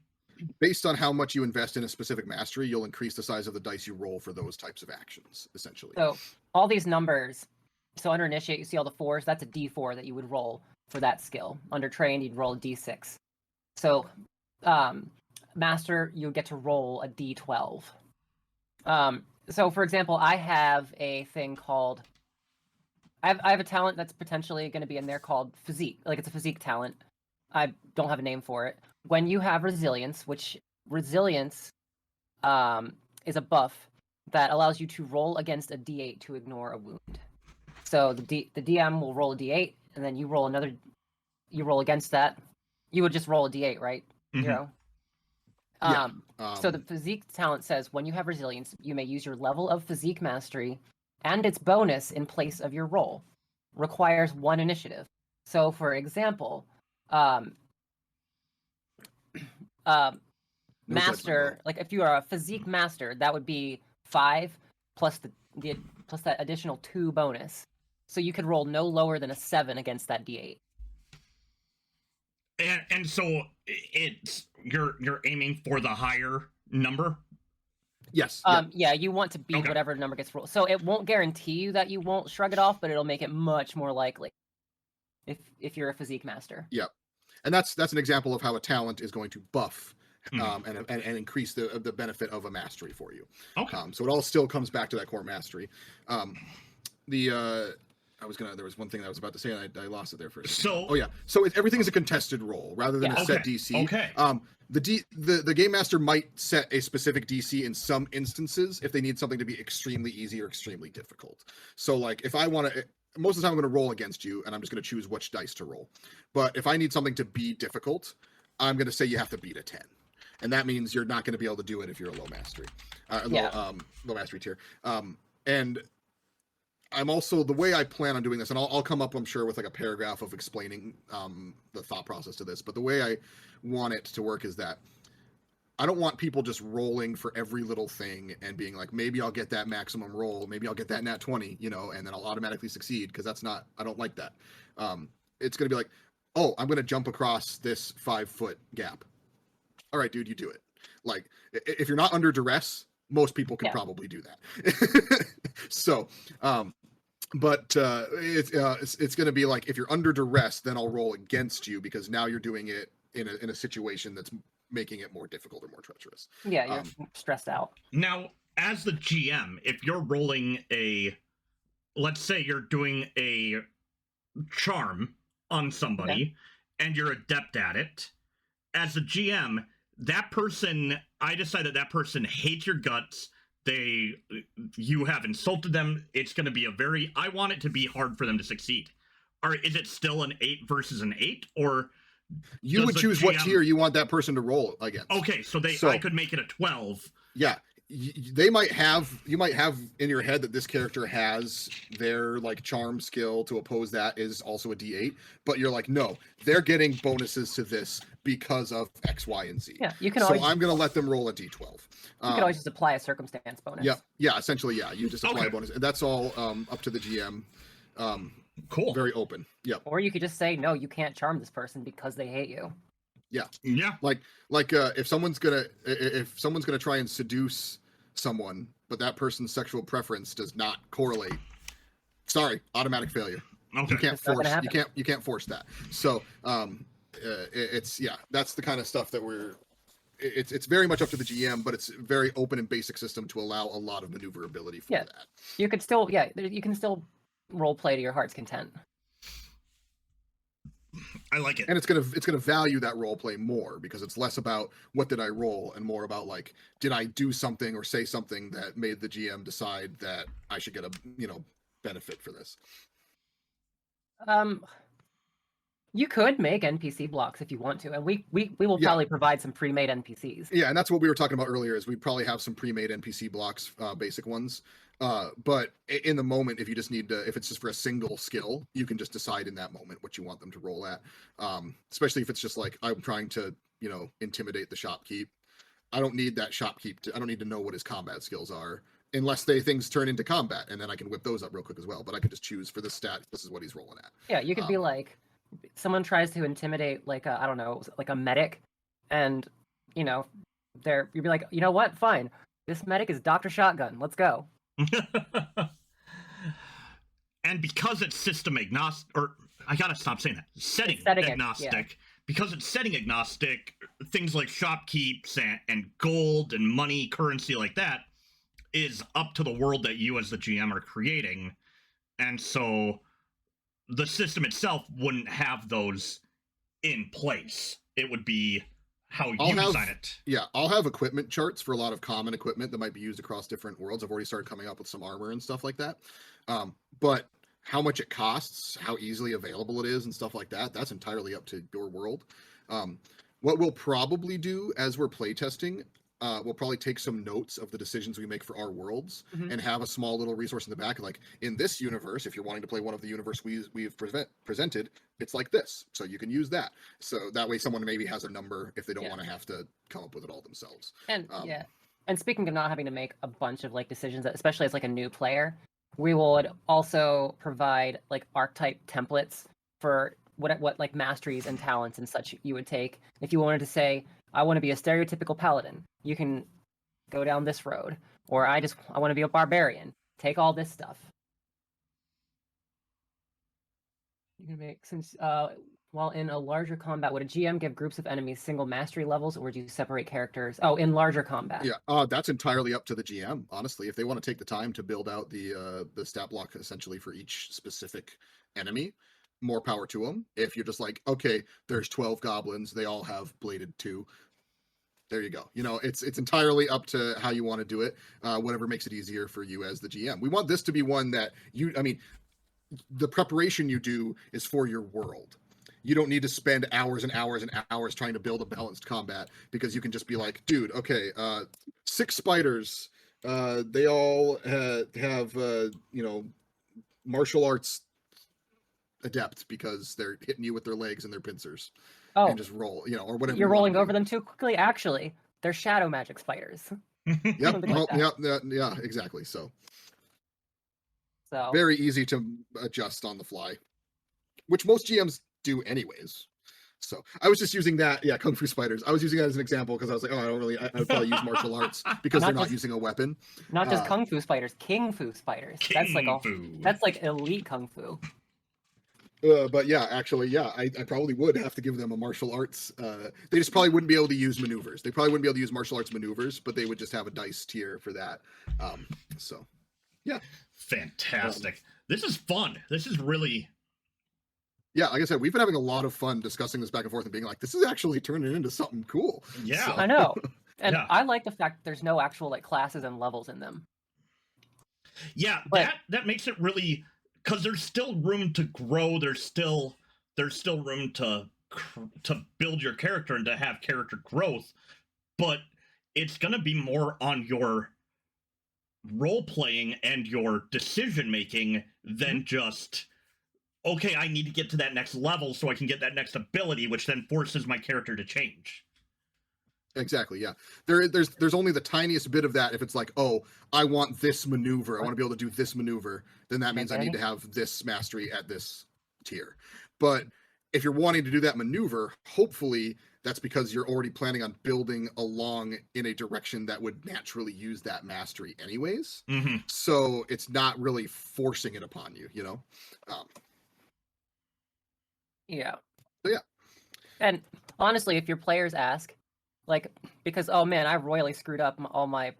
Based on how much you invest in a specific mastery, you'll increase the size of the dice you roll for those types of actions, essentially. So all these numbers, so under Initiate, you see all the 4s, that's a D4 that you would roll for that skill. Under Trained, you'd roll a D6. So Master, you get to roll a D12. So for example, I have a thing called, I have a talent that's potentially going to be in there called Physique. Like, it's a physique talent. I don't have a name for it. When you have Resilience, which resilience is a buff that allows you to roll against a D8 to ignore a wound. So the DM will roll a D8, and then you roll against that. You would just roll a D8, right? Mhm. 0. Yeah. So the physique talent says when you have resilience, you may use your level of physique mastery and its bonus in place of your roll. Requires 1 initiative. So, for example, master, like if you are a physique master, that would be 5 plus plus that additional 2 bonus. So you could roll no lower than a 7 against that D8. And so it's you're aiming for the higher number. Yes. Yeah, you want to beat whatever number gets rolled. So it won't guarantee you that you won't shrug it off, but it'll make it much more likely if you're a physique master. Yeah, and that's an example of how a talent is going to buff and increase the benefit of a mastery for you. Okay. So it all still comes back to that core mastery. There was one thing I was about to say, and I lost it there for a second. So everything is a contested roll rather than a set DC. Okay. The game master might set a specific DC in some instances if they need something to be extremely easy or extremely difficult. So like if I want to, most of the time I'm going to roll against you, and I'm just going to choose which dice to roll. But if I need something to be difficult, I'm going to say you have to beat a 10. And that means you're not going to be able to do it if you're a low mastery, low mastery tier. And I'm also, the way I plan on doing this, and I'll come up, I'm sure, with like a paragraph of explaining the thought process to this, but the way I want it to work is that I don't want people just rolling for every little thing and being like, maybe I'll get that maximum roll, maybe I'll get that nat 20, and then I'll automatically succeed, because I don't like that. It's going to be like, oh, I'm going to jump across this 5-foot gap. All right, dude, you do it. Like, if you're not under duress, most people can probably do that. So, but it's going to be like, if you're under duress, then I'll roll against you, because now you're doing it in a situation that's making it more difficult or more treacherous. Yeah, you're stressed out. Now, as the GM, if you're rolling let's say you're doing a charm on somebody and you're adept at it, as a GM, that person, I decide that person hates your guts. You have insulted them. It's going to be I want it to be hard for them to succeed. Or is it still an 8 versus an 8? Or you would choose what tier you want that person to roll against. Okay, so I could make it a 12. Yeah. You might have in your head that this character has their like charm skill to oppose that is also a D8, but you're like, no, they're getting bonuses to this because of X, Y, and Z. Yeah, you can. So I'm going to let them roll a D12. You can always just apply a circumstance bonus. Yeah. Essentially, yeah. You just apply a bonus, and that's all up to the GM. Cool. Very open. Yeah. Or you could just say, no, you can't charm this person because they hate you. Yeah. Yeah. Like if someone's gonna try and seduce someone, but that person's sexual preference does not correlate, sorry, automatic failure. Okay. You can't force that. So that's the kind of stuff that it's very much up to the GM, but it's a very open and basic system to allow a lot of maneuverability for that. You can still role play to your heart's content. I like it. And it's gonna value that role play more, because it's less about what did I roll and more about like, did I do something or say something that made the GM decide that I should get a benefit for this. You could make NPC blocks if you want to, and we will probably provide some pre-made NPCs. Yeah, and that's what we were talking about earlier, is we probably have some pre-made NPC blocks, basic ones. But in the moment, if you just need to, if it's just for a single skill, you can just decide in that moment what you want them to roll at. Especially if it's just like, I'm trying to, intimidate the shopkeep. I don't need that shopkeep I don't need to know what his combat skills are, unless things turn into combat, and then I can whip those up real quick as well. But I could just choose for this stat, this is what he's rolling at. Yeah, you could be like, someone tries to intimidate like a medic, and you'd be like, you know what, fine, this medic is Dr. Shotgun, let's go. And because it's system agnostic, or I gotta stop saying that, setting agnostic, because it's setting agnostic, things like shopkeeps and gold and money, currency like that is up to the world that you as the GM are creating. And so the system itself wouldn't have those in place. It would be how I'll you have- design it. Yeah, I'll have equipment charts for a lot of common equipment that might be used across different worlds. I've already started coming up with some armor and stuff like that. But how much it costs, how easily available it is, and stuff like that, that's entirely up to your world. What we'll probably do as we're playtesting, we'll probably take some notes of the decisions we make for our worlds Mhm. and have a small little resource in the back. Like in this universe, if you're wanting to play one of the universe we've presented, it's like this. So you can use that. So that way someone maybe has a number if they don't want to have to come up with it all themselves. And and speaking of not having to make a bunch of like decisions, especially as like a new player, we would also provide like archetype templates for what like masteries and talents and such you would take. If you wanted to say, I want to be a stereotypical paladin, you can go down this road. Or I want to be a barbarian. Take all this stuff. You can make while in a larger combat, would a GM give groups of enemies single mastery levels, or would you separate characters? Oh, in larger combat. Yeah, that's entirely up to the GM, honestly. If they want to take the time to build out the stat block essentially for each specific enemy, more power to them. If you're just like, okay, there's 12 goblins, they all have bladed 2. There you go. You know, it's entirely up to how you want to do it, whatever makes it easier for you as the GM. We want this to be one that the preparation you do is for your world. You don't need to spend hours and hours and hours trying to build a balanced combat, because you can just be like, dude, okay, 6 spiders, they all have martial arts adept because they're hitting you with their legs and their pincers. Oh, and just roll, or whatever. You're rolling over them too quickly. Actually, they're shadow magic spiders. Yep. Like Yeah, exactly. So So very easy to adjust on the fly, which most GMs do anyways. So I was just using that, Kung Fu spiders. I was using that as an example because I was like, I would probably use martial arts because they're not using a weapon. Not just Kung Fu spiders, King Fu spiders. That's like elite Kung Fu. But yeah, actually, I probably would have to give them a martial arts. They just probably wouldn't be able to use maneuvers. They probably wouldn't be able to use martial arts maneuvers, but they would just have a dice tier for that. So, yeah. Fantastic. This is fun. This is really... Yeah, like I said, we've been having a lot of fun discussing this back and forth and being like, this is actually turning into something cool. Yeah. So. I know. And I like the fact that there's no actual like classes and levels in them. Yeah, but that makes it really... Because there's still room to grow. There's still room to build your character and to have character growth, but it's going to be more on your role playing and your decision making than just, okay, I need to get to that next level so I can get that next ability, which then forces my character to change. Exactly, yeah. There's only the tiniest bit of that if it's like, oh, I want this maneuver, I want to be able to do this maneuver, then that means I need to have this mastery at this tier. But if you're wanting to do that maneuver, hopefully that's because you're already planning on building along in a direction that would naturally use that mastery anyways. Mm-hmm. So it's not really forcing it upon you, Yeah. So yeah. And honestly, if your players ask, like, because, oh man, I royally screwed up all my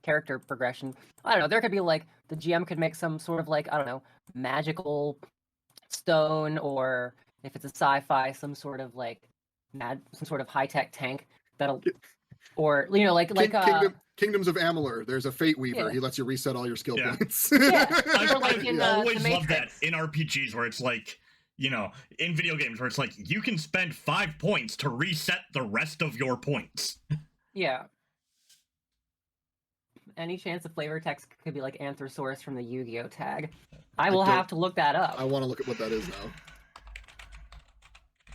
character progression. I don't know, there could be like, the GM could make some sort of like, I don't know, magical stone, or if it's a sci-fi, some sort of like, some sort of high-tech tank that'll, or, Kingdoms of Amalur, there's a Fate Weaver, he lets you reset all your skill points. I've always loved that in RPGs where it's like, in video games where it's like, you can spend 5 points to reset the rest of your points. Yeah. Any chance the flavor text could be like Anthrosaurus from the Yu-Gi-Oh tag? I will have to look that up. I want to look at what that is now.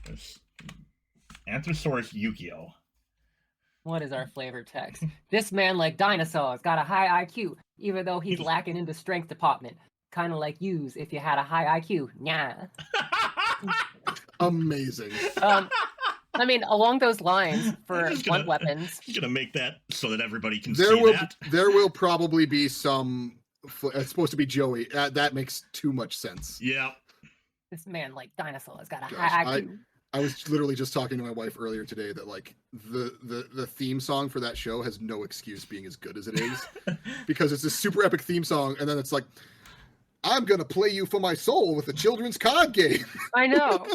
There's Anthrosaurus Yu-Gi-Oh. What is our flavor text? This man, like dinosaurs, got a high IQ, even though he's lacking in the strength department. Kind of like yous if you had a high IQ. Nah. Amazing. I mean, along those lines, for blunt weapons. I'm gonna make that so that everybody can see that. There will probably be some. It's supposed to be Joey. That makes too much sense. Yeah. This man, like dinosaurs, got a high IQ. I was literally just talking to my wife earlier today that like the theme song for that show has no excuse being as good as it is, because it's a super epic theme song, and then it's like, I'm gonna play you for my soul with a children's card game. I know.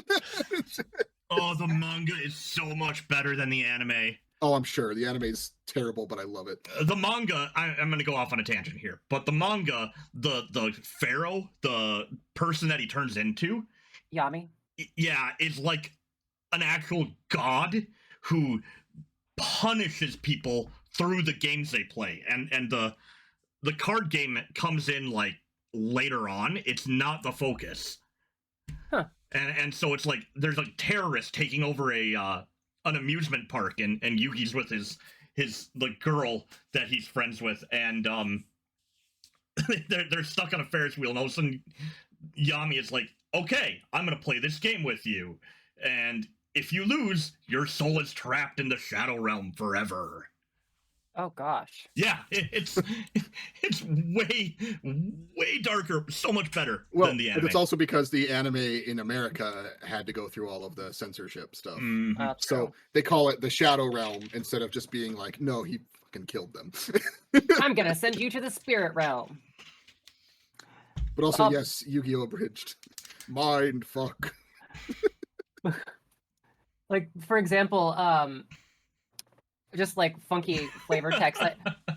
Oh, the manga is so much better than the anime. Oh, I'm sure. The anime is terrible, but I love it. The manga, I'm going to go off on a tangent here, but the manga, the pharaoh, the person that he turns into, Yami? yeah, is like an actual god who punishes people through the games they play. And the card game comes in like later on. It's not the focus. Huh. And so it's like there's like terrorists taking over an amusement park, and Yugi's with the girl that he's friends with, and they're stuck on a Ferris wheel, and all of a sudden Yami is like, okay, I'm gonna play this game with you, and if you lose, your soul is trapped in the Shadow Realm forever. Oh gosh. Yeah, it's way darker, so much better than the anime. But it's also because the anime in America had to go through all of the censorship stuff. Mm-hmm. So they call it the Shadow Realm instead of just being like, no, he fucking killed them. I'm gonna send you to the spirit realm. But also, yes, Yu-Gi-Oh! Abridged. Mind fuck. Like, for example, just like funky flavor text.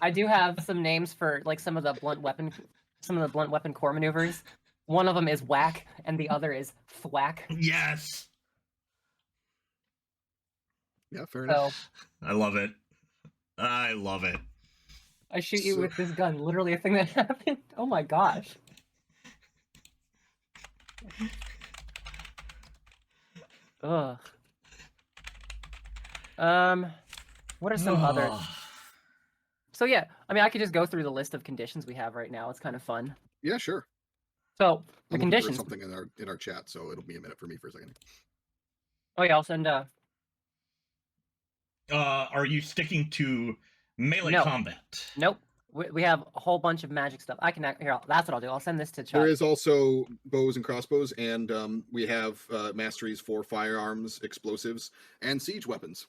I do have some names for like some of the blunt weapon core maneuvers. One of them is whack, and the other is thwack. Yes. Yeah, fair enough. I love it. I love it. I shoot you with this gun. Literally a thing that happened. Oh my gosh. Ugh. What are some other? So yeah, I mean, I could just go through the list of conditions we have right now. It's kind of fun. Yeah, sure. So the I'm conditions. something in our chat, so it'll be a minute for me for a second. Oh yeah, I'll send. Are you sticking to melee combat? Nope. We have a whole bunch of magic stuff. I can here. That's what I'll do. I'll send this to Chuck. There is also bows and crossbows, and we have masteries for firearms, explosives, and siege weapons.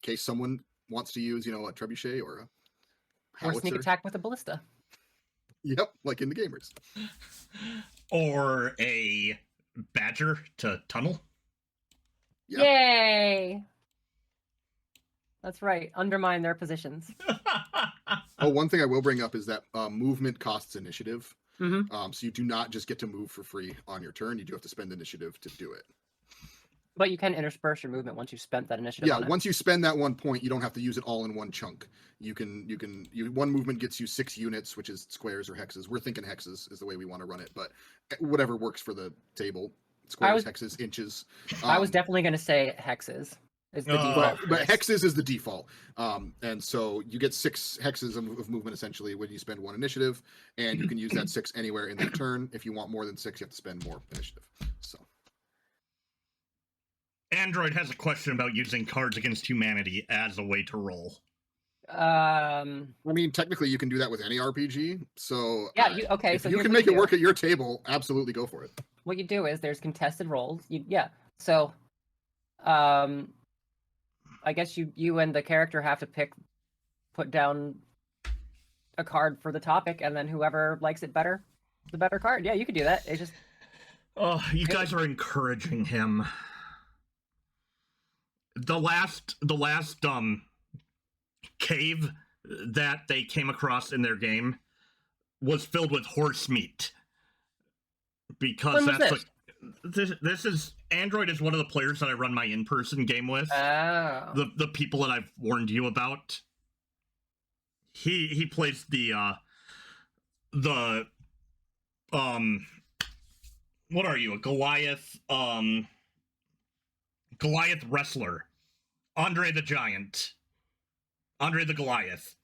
In case someone wants to use, a trebuchet or a howitzer. Or sneak attack with a ballista. Yep, like in the gamers. Or a badger to tunnel. Yep. Yay! That's right. Undermine their positions. Oh, one thing I will bring up is that movement costs initiative. Mm-hmm. So you do not just get to move for free on your turn. You do have to spend initiative to do it. But you can intersperse your movement once you've spent that initiative. Yeah, once you spend that 1 point, you don't have to use it all in one chunk. One movement gets you 6 units, which is squares or hexes. We're thinking hexes is the way we want to run it, but whatever works for the table. Squares, hexes, inches. I was definitely going to say hexes is the default. But hexes is the default. And so you get 6 hexes of movement essentially when you spend 1 initiative, and you can use that 6 anywhere in that turn. If you want more than 6, you have to spend more initiative. So. Android has a question about using Cards Against Humanity as a way to roll. I mean, technically, you can do that with any RPG. So yeah, if you can make it work at your table, absolutely go for it. What you do is there's contested rolls. So, I guess you and the character have to put down a card for the topic, and then whoever likes it better, the better card. Yeah, you could do that. It's just. Oh, you guys are encouraging him. The last cave that they came across in their game was filled with horse meat. Because this is Android is one of the players that I run my in-person game with. Oh. The people that I've warned you about. He plays the what are you, a Goliath wrestler, Andre the Giant, Andre the Goliath,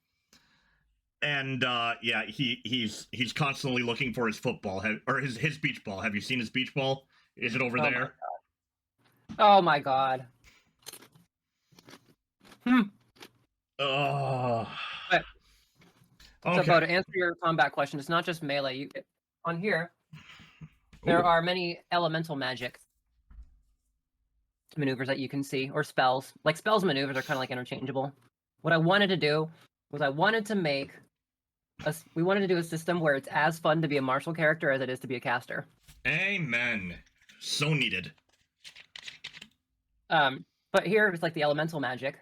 and yeah, he's constantly looking for his football or his beach ball. Have you seen his beach ball? Is it over there? Oh my god. Oh. Okay. So, to answer your combat question, it's not just melee. On here, there are many elemental magic maneuvers that you can see, or spells. Like, spells and maneuvers are kind of like interchangeable. What I wanted to do was we wanted to do a system where it's as fun to be a martial character as it is to be a caster. Amen. So needed. But here it's like the elemental magic.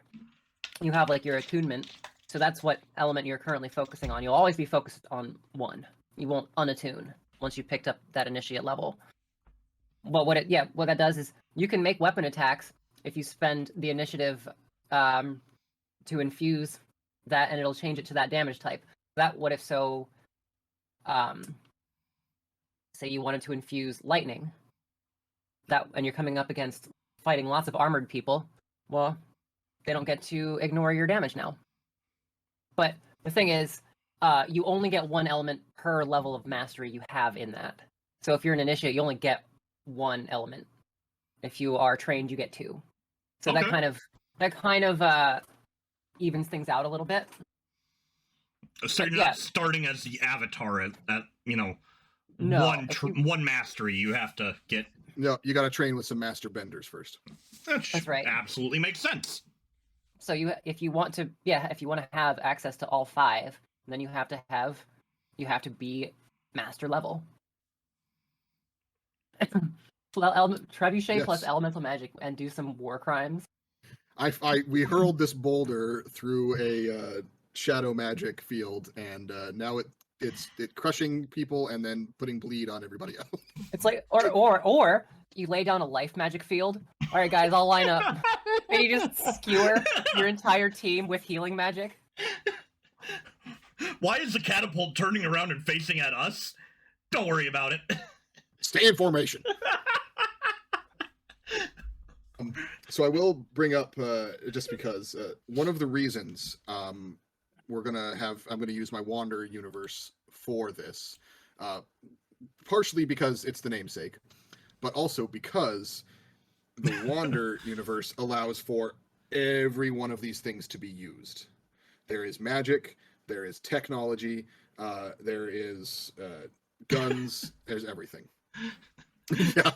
You have like your attunement, so that's what element you're currently focusing on. You'll always be focused on one. You won't unattune once you picked up that initiate level. But what that does is you can make weapon attacks if you spend the initiative to infuse that, and it'll change it to that damage type. That what if so? Say you wanted to infuse lightning, and you're coming up against fighting lots of armored people. Well, they don't get to ignore your damage now. But the thing is, you only get one element per level of mastery you have in that. So if you're an initiate, you only get one element. If you are trained, you get two. So Okay. that kind of evens things out a little bit. So you're not starting as the avatar at No, one mastery. You have to get. No, you got to train with some master benders first. That's right. Absolutely makes sense. So if you want to have access to all 5, then you have to be master level. Trebuchet plus elemental magic and do some war crimes. We hurled this boulder through a shadow magic field, and now it's crushing people and then putting bleed on everybody else. It's like or you lay down a life magic field. All right, guys, I'll line up, and you just skewer your entire team with healing magic. Why is the catapult turning around and facing at us? Don't worry about it. Stay in formation. So I will bring up, just because, one of the reasons I'm going to use my Wander universe for this, partially because it's the namesake, but also because the Wander universe allows for every one of these things to be used. There is magic, there is technology, there is guns, there's everything. Yeah.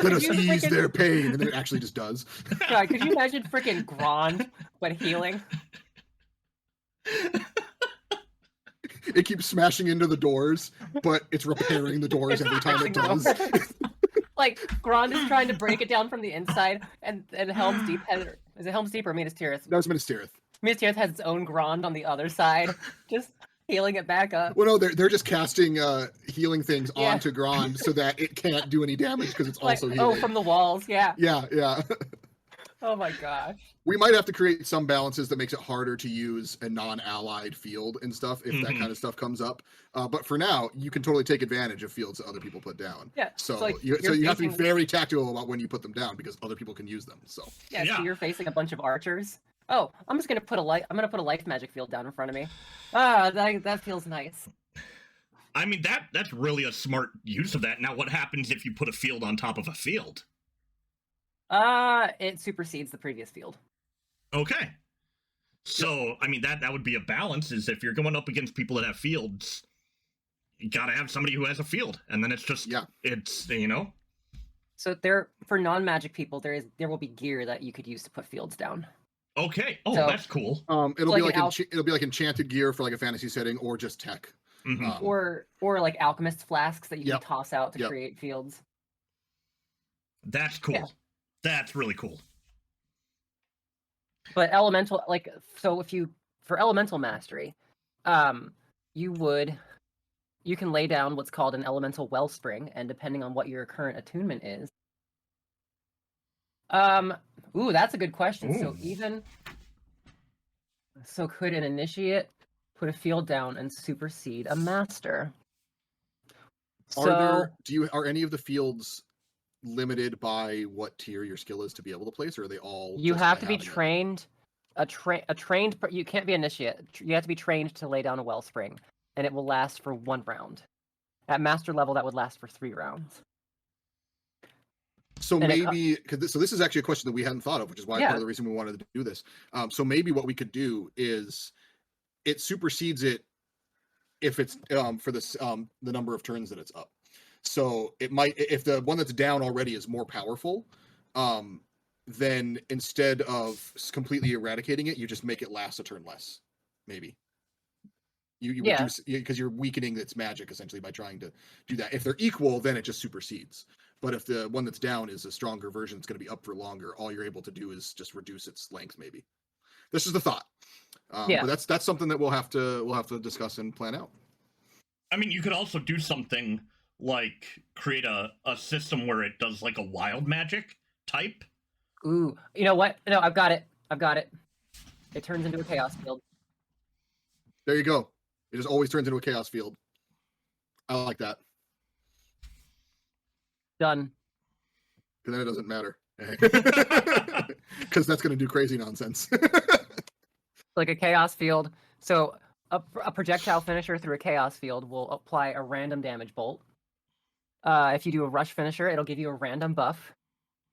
Let us ease their pain, and then it actually just does. God, could you imagine freaking Grand but healing? It keeps smashing into the doors, but it's repairing the doors every time it does. Like Grand is trying to break it down from the inside, and Helm's Deep is it Helm's Deep or Minas Tirith? That was Minas Tirith. Minas Tirith has its own Grand on the other side, just healing it back up. Well, no, they're just casting healing things onto Grand so that it can't do any damage because it's also healing. Oh, from the walls, yeah. Yeah. Oh my gosh. We might have to create some balances that makes it harder to use a non-allied field and stuff if that kind of stuff comes up. But for now, you can totally take advantage of fields that other people put down. Yeah. So you have to be very tactical about when you put them down because other people can use them. So so you're facing a bunch of archers. Oh, I'm just gonna put a life magic field down in front of me. That feels nice. I mean that's really a smart use of that. Now, what happens if you put a field on top of a field? It supersedes the previous field. Okay. So, I mean, that would be a balance, is if you're going up against people that have fields, you gotta have somebody who has a field, and then it's just, it's, So for non-magic people, there will be gear that you could use to put fields down. Okay. Oh, so, that's cool. It'll be like enchanted gear for like a fantasy setting, or just tech. Mm-hmm. Or like alchemist flasks that you can toss out to create fields. That's cool. Yeah. That's really cool. But elemental, for elemental mastery, you can lay down what's called an elemental wellspring, and depending on what your current attunement is. That's a good question. Ooh. So could an initiate put a field down and supersede a master? Are any of the fields limited by what tier your skill is to be able to place, or are they all? You have to be trained. You can't be initiate. You have to be trained to lay down a wellspring, and it will last for 1 round. At master level, that would last for 3 rounds. So maybe, so this is actually a question that we hadn't thought of, which is why part of the reason we wanted to do this. So maybe what we could do is it supersedes it if it's for this the number of turns that it's up. So it might, if the one that's down already is more powerful, then instead of completely eradicating it, you just make it last a turn less. Maybe you reduce, because you're weakening its magic essentially by trying to do that. If they're equal, then it just supersedes. But if the one that's down is a stronger version, it's going to be up for longer. All you're able to do is just reduce its length, maybe. This is the thought. But that's something that we'll have to discuss and plan out. I mean, you could also do something like create a system where it does like a wild magic type. Ooh, you know what? No, I've got it. It turns into a chaos field. There you go. It just always turns into a chaos field. I like that. Done. Because then it doesn't matter. Because that's going to do crazy nonsense. Like a chaos field. So a projectile finisher through a chaos field will apply a random damage bolt. If you do a rush finisher, it'll give you a random buff.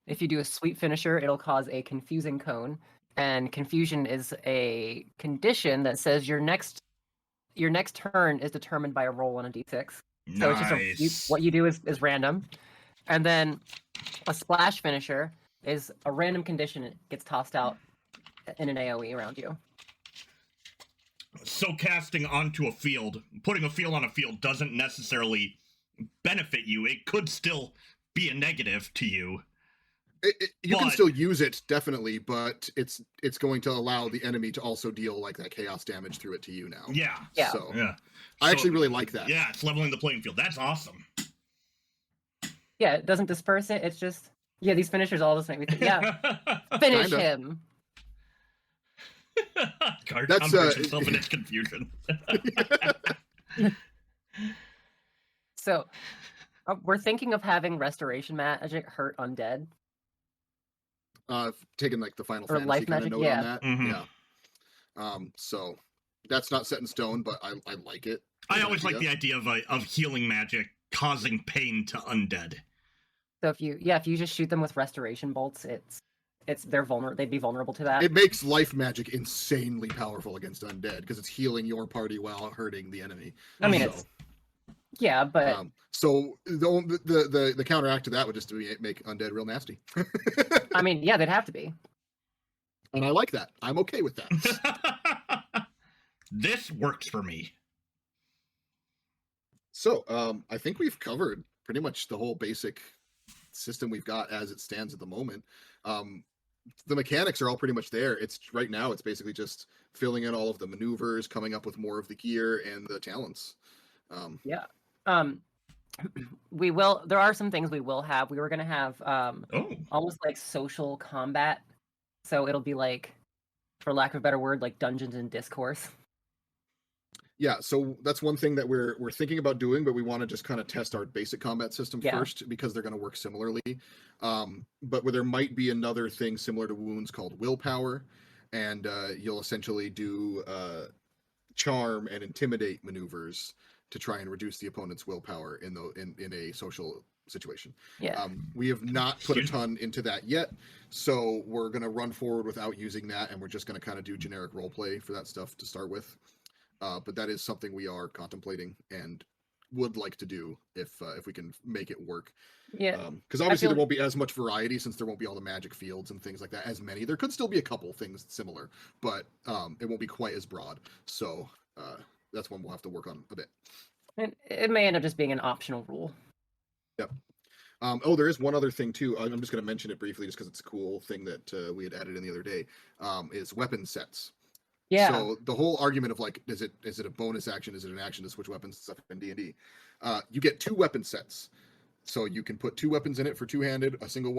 If you do a sweep finisher, it'll cause a confusing cone. And confusion is a condition that says your next turn is determined by a roll on a d6. So it's just what you do is random. And then a splash finisher is a random condition. It gets tossed out in an AoE around you. So casting onto a field, putting a field on a field doesn't necessarily benefit you. It could still be a negative to you. You can still use it, definitely, but it's going to allow the enemy to also deal like that chaos damage through it to you now. Yeah. So, I actually really like that. Yeah, it's leveling the playing field. That's awesome. Yeah, it doesn't disperse it. It's just, these finishers all just make me think, finish him. That's yourself in its confusion. So, we're thinking of having restoration magic hurt undead. Taking like the Final Or Fantasy life kind of magic, note on that. Mm-hmm. So that's not set in stone, but I like it. I always like the idea of healing magic causing pain to undead. So if you just shoot them with restoration bolts, they'd be vulnerable to that. It makes life magic insanely powerful against undead because it's healing your party while hurting the enemy. I mean, but so the counteract to that would just be make undead real nasty. I mean, they'd have to be. And I like that. I'm okay with that. This works for me. So I think we've covered pretty much the whole basic system we've got as it stands at the moment. The mechanics are all pretty much there. Right now it's basically just filling in all of the maneuvers, coming up with more of the gear and the talents. There are some things we will have. We were going to have almost like social combat. So it'll be like, for lack of a better word, like Dungeons and Discourse. Yeah, so that's one thing that we're thinking about doing, but we want to just kind of test our basic combat system first because they're going to work similarly. But where there might be another thing similar to wounds called willpower, and you'll essentially do charm and intimidate maneuvers to try and reduce the opponent's willpower in a social situation. We have not put a ton into that yet, so we're going to run forward without using that, and we're just going to kind of do generic roleplay for that stuff to start with. But that is something we are contemplating and would like to do if we can make it work. Because obviously there won't be as much variety since there won't be all the magic fields and things like that as many. There could still be a couple things similar, but it won't be quite as broad. So that's one we'll have to work on a bit. And it may end up just being an optional rule. Yep. There is one other thing too. I'm just going to mention it briefly just because it's a cool thing that we had added in the other day. Is weapon sets. Yeah. So the whole argument of like, is it a bonus action? Is it an action to switch weapons and stuff in D&D? You get 2 weapon sets. So you can put 2 weapons in it for two-handed, a single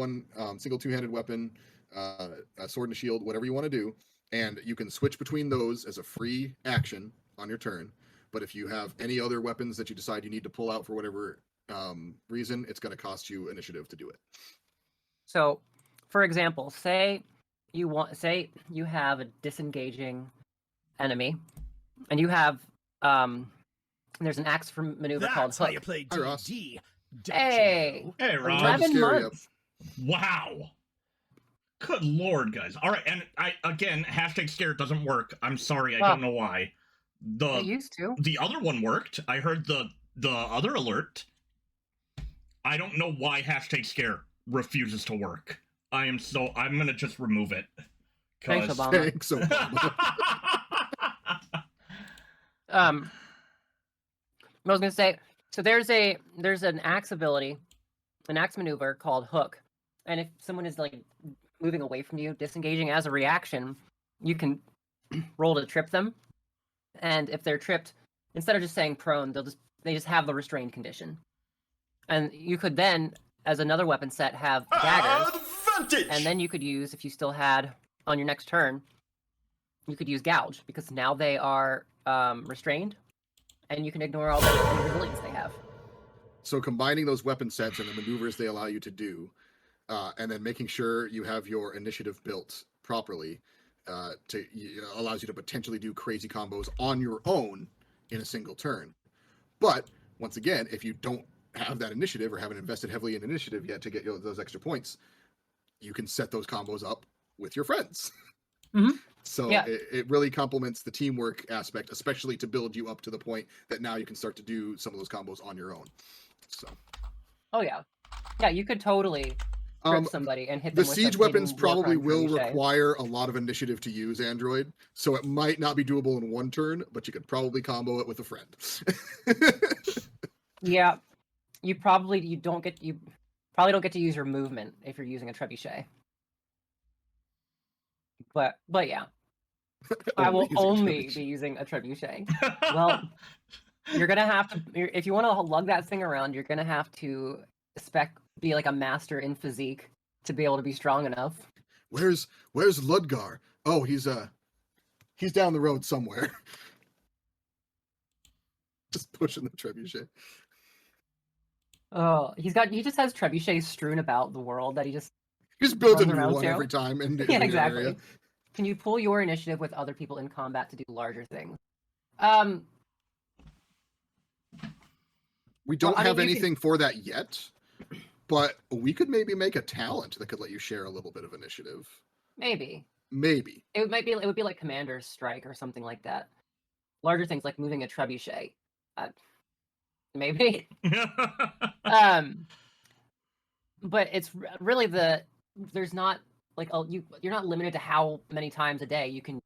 two-handed weapon, a sword and a shield, whatever you want to do. And you can switch between those as a free action on your turn. But if you have any other weapons that you decide you need to pull out for whatever reason, it's going to cost you initiative to do it. So, for example, say you have a disengaging enemy, and you have there's an axe for maneuver called hook. How you play D&D. Hey, Ross. 11 months. Wow. Good lord, guys. All right, and again, #scared doesn't work. I'm sorry, I don't know why. It used to. The other one worked. I heard the other alert. I don't know why #scare refuses to work. I'm gonna just remove it. Thanks, Obama. Thanks, Obama. I was gonna say, so there's an axe ability an axe maneuver called Hook. And if someone is like moving away from you, disengaging as a reaction, you can roll to trip them. And if they're tripped, instead of just saying prone, they just have the restrained condition. And you could then, as another weapon set, have daggers. Advantage! And then you could use, if you still had on your next turn, you could use gouge, because now they are restrained, and you can ignore all the resilience they have. So combining those weapon sets and the maneuvers they allow you to do, and then making sure you have your initiative built properly, allows you to potentially do crazy combos on your own in a single turn. But once again, if you don't have that initiative or haven't invested heavily in initiative yet to get those extra points, you can set those combos up with your friends. Mm-hmm. So yeah. it really complements the teamwork aspect, especially to build you up to the point that now you can start to do some of those combos on your own. So. Oh yeah, you could totally trip somebody and hit them. The with siege some weapons even probably more will trebuchet. require a lot of initiative to use Android, so it might not be doable in one turn, but you could probably combo it with a friend. Yeah, you probably don't get to use your movement if you're using a trebuchet. But yeah, I will only be using a trebuchet. Well, you're gonna have to, if you want to lug that thing around, you're gonna have to be like a master in physique to be able to be strong enough. Where's Ludgar? Oh, he's down the road somewhere. Just pushing the trebuchet. Oh, he just has trebuchets strewn about the world that he just builds a runs new around one to. every time. Yeah, exactly. Area. Can you pull your initiative with other people in combat to do larger things? We don't have anything for that yet, but we could maybe make a talent that could let you share a little bit of initiative. Maybe. It would be like Commander's Strike or something like that. Larger things like moving a trebuchet. Maybe. But it's really there's not like you're not limited to how many times a day you can.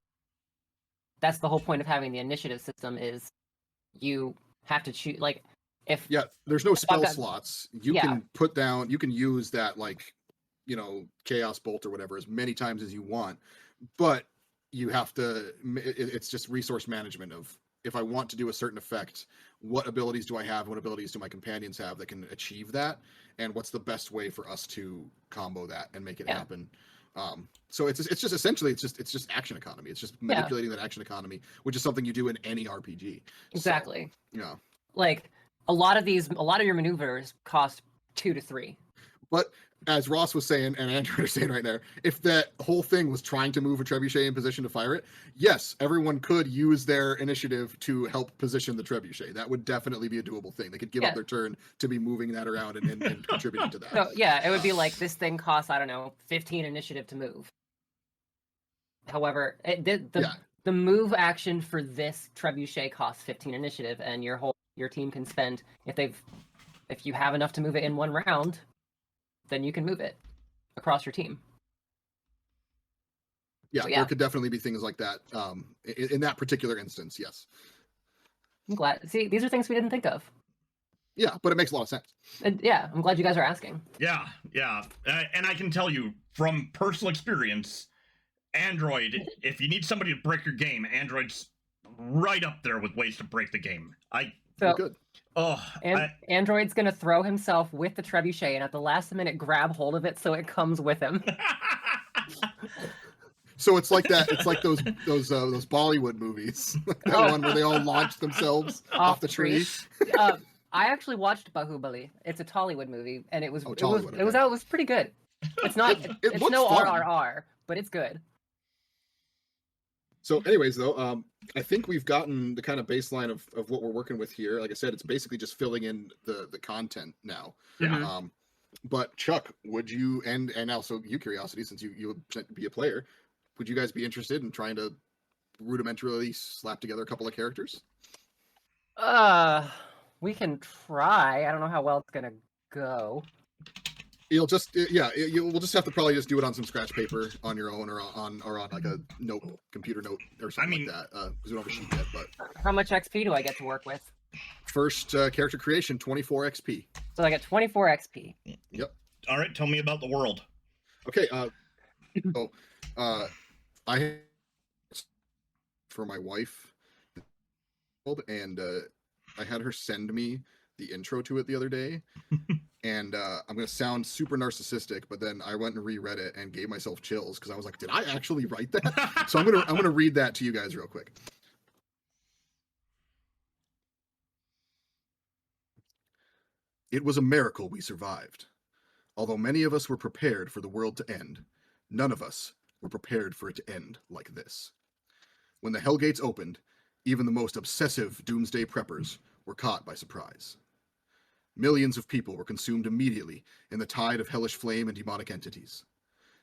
That's the whole point of having the initiative system, is you have to choose, like, if there's no spell slots. You can put down, you can use that, like, Chaos Bolt or whatever as many times as you want, but you have to, it's just resource management of, if I want to do a certain effect, what abilities do I have, what abilities do my companions have that can achieve that, and what's the best way for us to combo that and make it happen. So it's just essentially it's just action economy. It's just manipulating that action economy, which is something you do in any RPG. Exactly. So, like a lot of your maneuvers cost 2 to 3. But as Ross was saying, and Andrew was saying right there, if that whole thing was trying to move a trebuchet in position to fire it, yes, everyone could use their initiative to help position the trebuchet. That would definitely be a doable thing. They could give up their turn to be moving that around and contributing to that. So it would be like, this thing costs, I don't know, 15 initiative to move. However, the move action for this trebuchet costs 15 initiative, and your team can spend, if you have enough to move it in one round, then you can move it across your team. There could definitely be things like that. In that particular instance, yes. I'm glad. See, these are things we didn't think of. Yeah, but it makes a lot of sense. And I'm glad you guys are asking. Yeah. And I can tell you from personal experience, Android, if you need somebody to break your game, Android's right up there with ways to break the game. Good. Android's gonna throw himself with the trebuchet and at the last minute grab hold of it so it comes with him. So it's like that. It's like those Bollywood movies, one where they all launch themselves off the tree. I actually watched Bahubali. It's a Tollywood movie, and it was pretty good. It's not. It's no fun. RRR, but it's good. So, anyways, though, I think we've gotten the kind of baseline of what we're working with here. Like I said, it's basically just filling in the content now. Yeah. But Chuck, would you, and also you, Curiosity, since you would be a player, would you guys be interested in trying to rudimentarily slap together a couple of characters? We can try. I don't know how well it's gonna go. We'll just have to probably just do it on some scratch paper on your own, or on like a computer note or something like that. Because we don't have a sheet yet. But how much XP do I get to work with? First character creation, 24 XP. So I get 24 XP. Yep. All right, tell me about the world. Okay. So, I for my wife, and I had her send me the intro to it the other day. And I'm gonna sound super narcissistic, but then I went and reread it and gave myself chills because I was like, "Did I actually write that?" So I'm gonna read that to you guys real quick. It was a miracle we survived. Although many of us were prepared for the world to end, none of us were prepared for it to end like this. When the Hellgates opened, even the most obsessive doomsday preppers were caught by surprise. Millions of people were consumed immediately in the tide of hellish flame and demonic entities.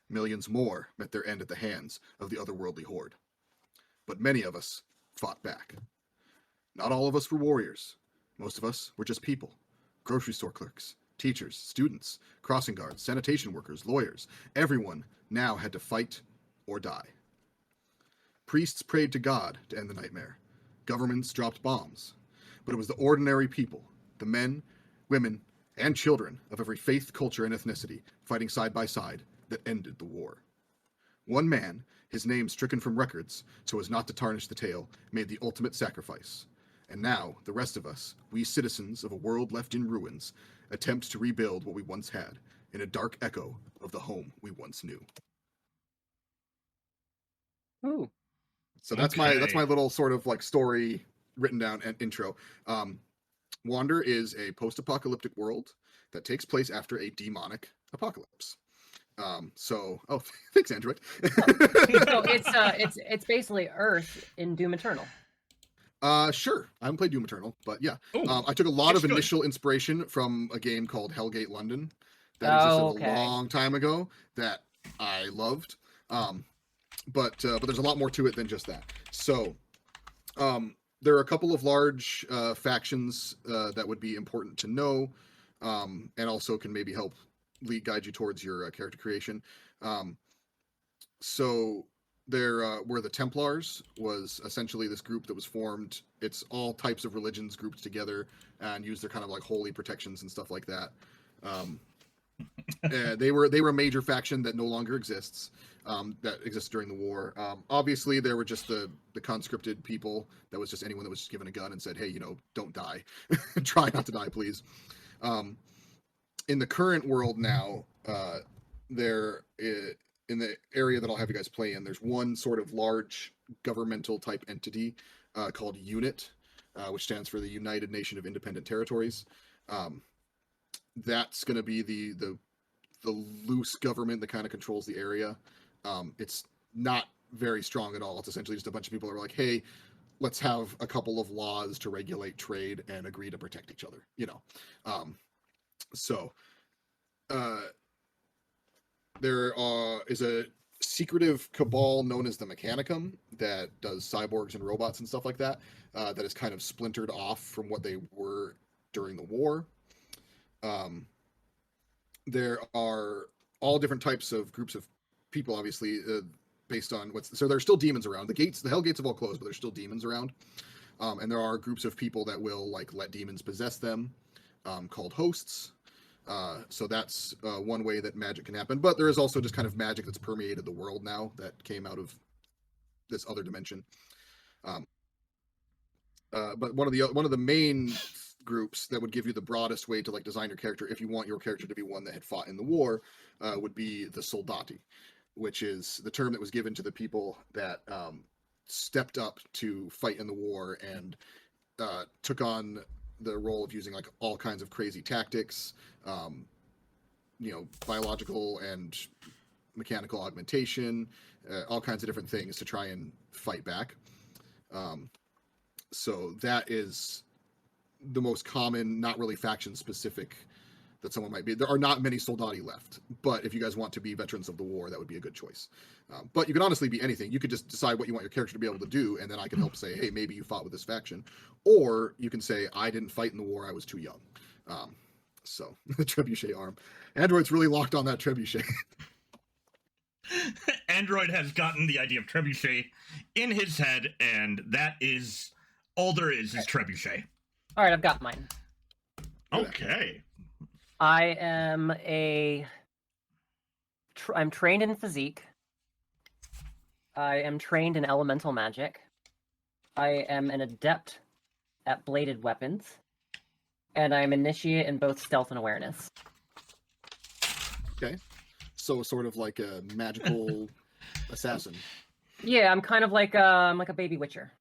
Millions more met their end at the hands of the otherworldly horde. But many of us fought back. Not all of us were warriors. Most of us were just people. Grocery store clerks, teachers, students, crossing guards, sanitation workers, lawyers. Everyone now had to fight or die. Priests prayed to God to end the nightmare. Governments dropped bombs. But it was the ordinary people, the men, women, and children of every faith, culture, and ethnicity fighting side by side that ended the war. One man, his name stricken from records so as not to tarnish the tale, made the ultimate sacrifice. And now, the rest of us, we citizens of a world left in ruins, attempt to rebuild what we once had in a dark echo of the home we once knew. Ooh. So that's my little sort of like story written down and intro. Wander is a post-apocalyptic world that takes place after a demonic apocalypse. Thanks, Android. So it's basically Earth in Doom Eternal. Sure. I haven't played Doom Eternal, but yeah. Ooh, I took a lot of good. initial inspiration from a game called Hellgate London that existed a long time ago that I loved. But there's a lot more to it than just that. So, there are a couple of large factions that would be important to know, and also can maybe help guide you towards your character creation. So there were the Templars, was essentially this group that was formed. It's all types of religions grouped together and use their kind of like holy protections and stuff like that. They were a major faction that no longer exists. That existed during the war. Obviously, there were just the conscripted people. That was just anyone that was just given a gun and said, "Hey, don't die. Try not to die, please." In the current world now, in the area that I'll have you guys play in, there's one sort of large governmental type entity called UNIT, which stands for the United Nation of Independent Territories. That's going to be the loose government that kind of controls the area. It's not very strong at all. It's essentially just a bunch of people that are like, hey, let's have a couple of laws to regulate trade and agree to protect each other, there is a secretive cabal known as the Mechanicum that does cyborgs and robots and stuff like that, that is kind of splintered off from what they were during the war. There are all different types of groups of people, obviously, based on so there's still demons around. The Hellgates have all closed, but there's still demons around. And there are groups of people that will like let demons possess them, called hosts. So that's one way that magic can happen. But there is also just kind of magic that's permeated the world now that came out of this other dimension. But one of the main groups that would give you the broadest way to like design your character, if you want your character to be one that had fought in the war, would be the soldati, which is the term that was given to the people that stepped up to fight in the war and took on the role of using like all kinds of crazy tactics, biological and mechanical augmentation, all kinds of different things to try and fight back. So that is the most common, not really faction specific that someone might be. There are not many soldati left, but if you guys want to be veterans of the war, that would be a good choice. But you can honestly be anything. You could just decide what you want your character to be able to do, and then I can help say, hey, maybe you fought with this faction. Or you can say, I didn't fight in the war, I was too young. So, the trebuchet arm. Android's really locked on that trebuchet. Android has gotten the idea of trebuchet in his head, and that is all there is trebuchet. All right, I've got mine. Okay. I am I'm trained in physique. I am trained in elemental magic. I am an adept at bladed weapons. And I'm initiate in both stealth and awareness. Okay. So sort of like a magical assassin. Yeah, I'm kind of like a baby witcher.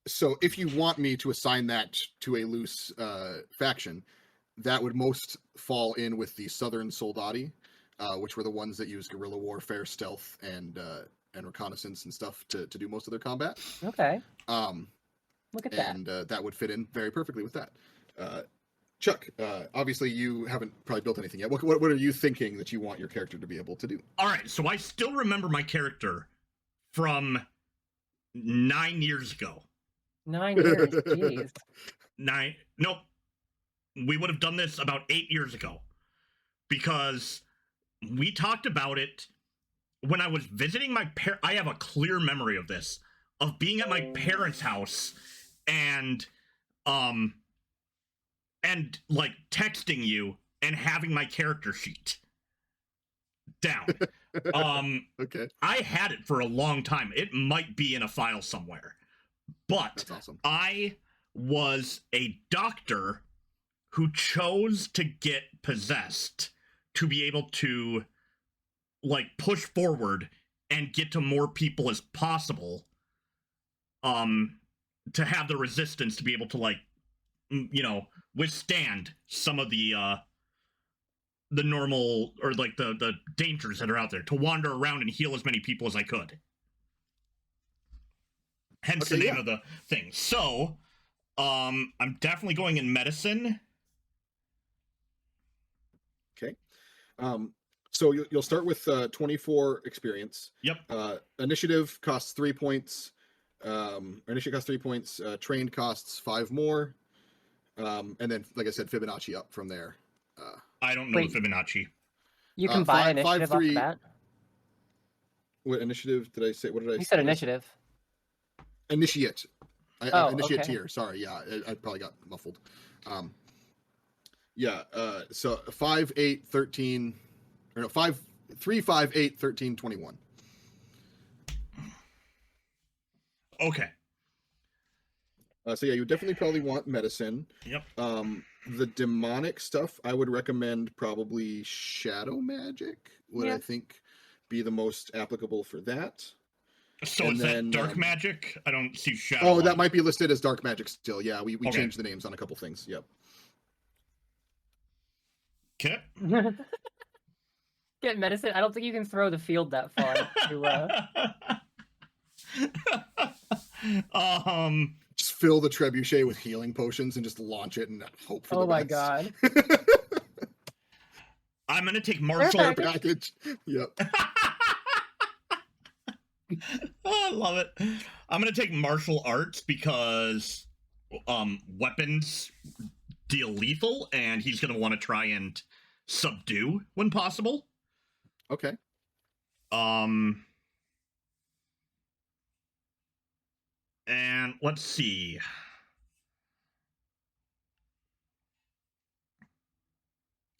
So if you want me to assign that to a loose faction, that would most fall in with the Southern Soldati, which were the ones that used guerrilla warfare, stealth, and reconnaissance and stuff to do most of their combat. Okay. Look at that. And that would fit in very perfectly with that. Chuck, obviously you haven't probably built anything yet. What are you thinking that you want your character to be able to do? All right, so I still remember my character from 9 years ago. 9 years, jeez. Nope. We would have done this about 8 years ago. Because we talked about it when I was visiting my parents. I have a clear memory of this, of being at my parents' house and like texting you and having my character sheet down. Okay. I had it for a long time. It might be in a file somewhere. But That's awesome. I was a doctor who chose to get possessed to be able to like push forward and get to more people as possible, to have the resistance to be able to, like, you know, withstand some of the normal, or like the dangers that are out there, to wander around and heal as many people as I could. Hence the name of the thing. So I'm definitely going in medicine. Okay. So you'll start with 24 experience. Yep. Initiative costs 3 points. Initiative costs 3 points. Trained costs 5 more. And then, like I said, Fibonacci up from there. I don't know the Fibonacci. You can buy initiative 5, 3, off the bat. What initiative did I say? What did I say? You said initiative. Initiate. Initiate okay. tier. Sorry. Yeah, I probably got muffled. Yeah. So 5, 8, 13. Or no, 5, 3, 5, 8, 13, 21. Okay. So yeah, you definitely probably want medicine. Yep. The demonic stuff, I would recommend probably shadow magic. I think be the most applicable for that. So and is that dark magic? I don't see shadow. Oh, that might be listed as dark magic still. Yeah, we okay. changed the names on a couple things. Yep. Okay. Get medicine. I don't think you can throw the field that far. Just fill the trebuchet with healing potions and just launch it and hope for the best. Oh my god. I'm gonna take martial package. Yep. I love it. I'm gonna take martial arts because weapons deal lethal, and he's gonna want to try and subdue when possible. Okay. And let's see.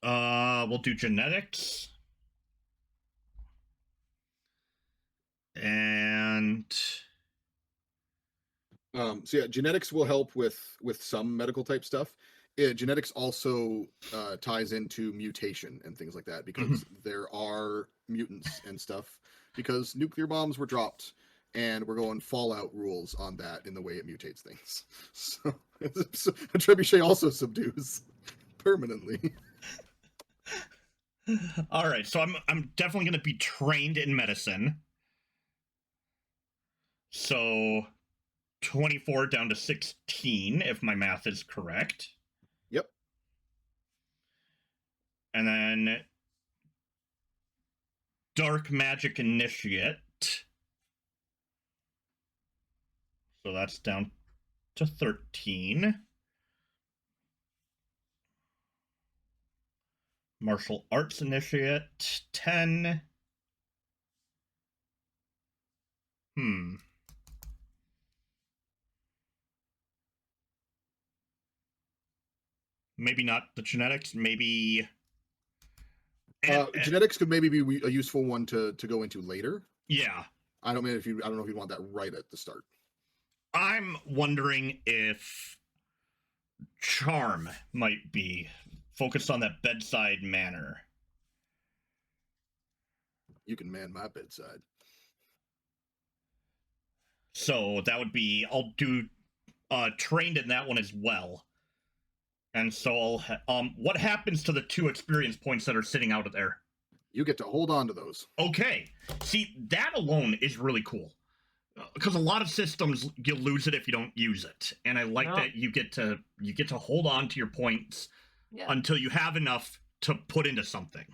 We'll do genetics. And so yeah, genetics will help with some medical type stuff. Genetics also ties into mutation and things like that, because there are mutants and stuff, because nuclear bombs were dropped, and we're going Fallout rules on that in the way it mutates things. So a trebuchet also subdues permanently. All right, so I'm definitely going to be trained in medicine. So 24 down to 16, if my math is correct. Yep. And then dark magic initiate. So that's down to 13. Martial arts initiate, 10. maybe not the genetics. Maybe genetics could maybe be a useful one to go into later. Yeah. I don't know if you want that right at the start. I'm wondering if charm might be focused on that bedside manner. You can man my bedside. So that would be, I'll do trained in that one as well. And so what happens to the 2 experience points that are sitting out of there? You get to hold on to those. Okay. See, that alone is really cool. Because a lot of systems, you lose it if you don't use it. And I like that you get to hold on to your points until you have enough to put into something.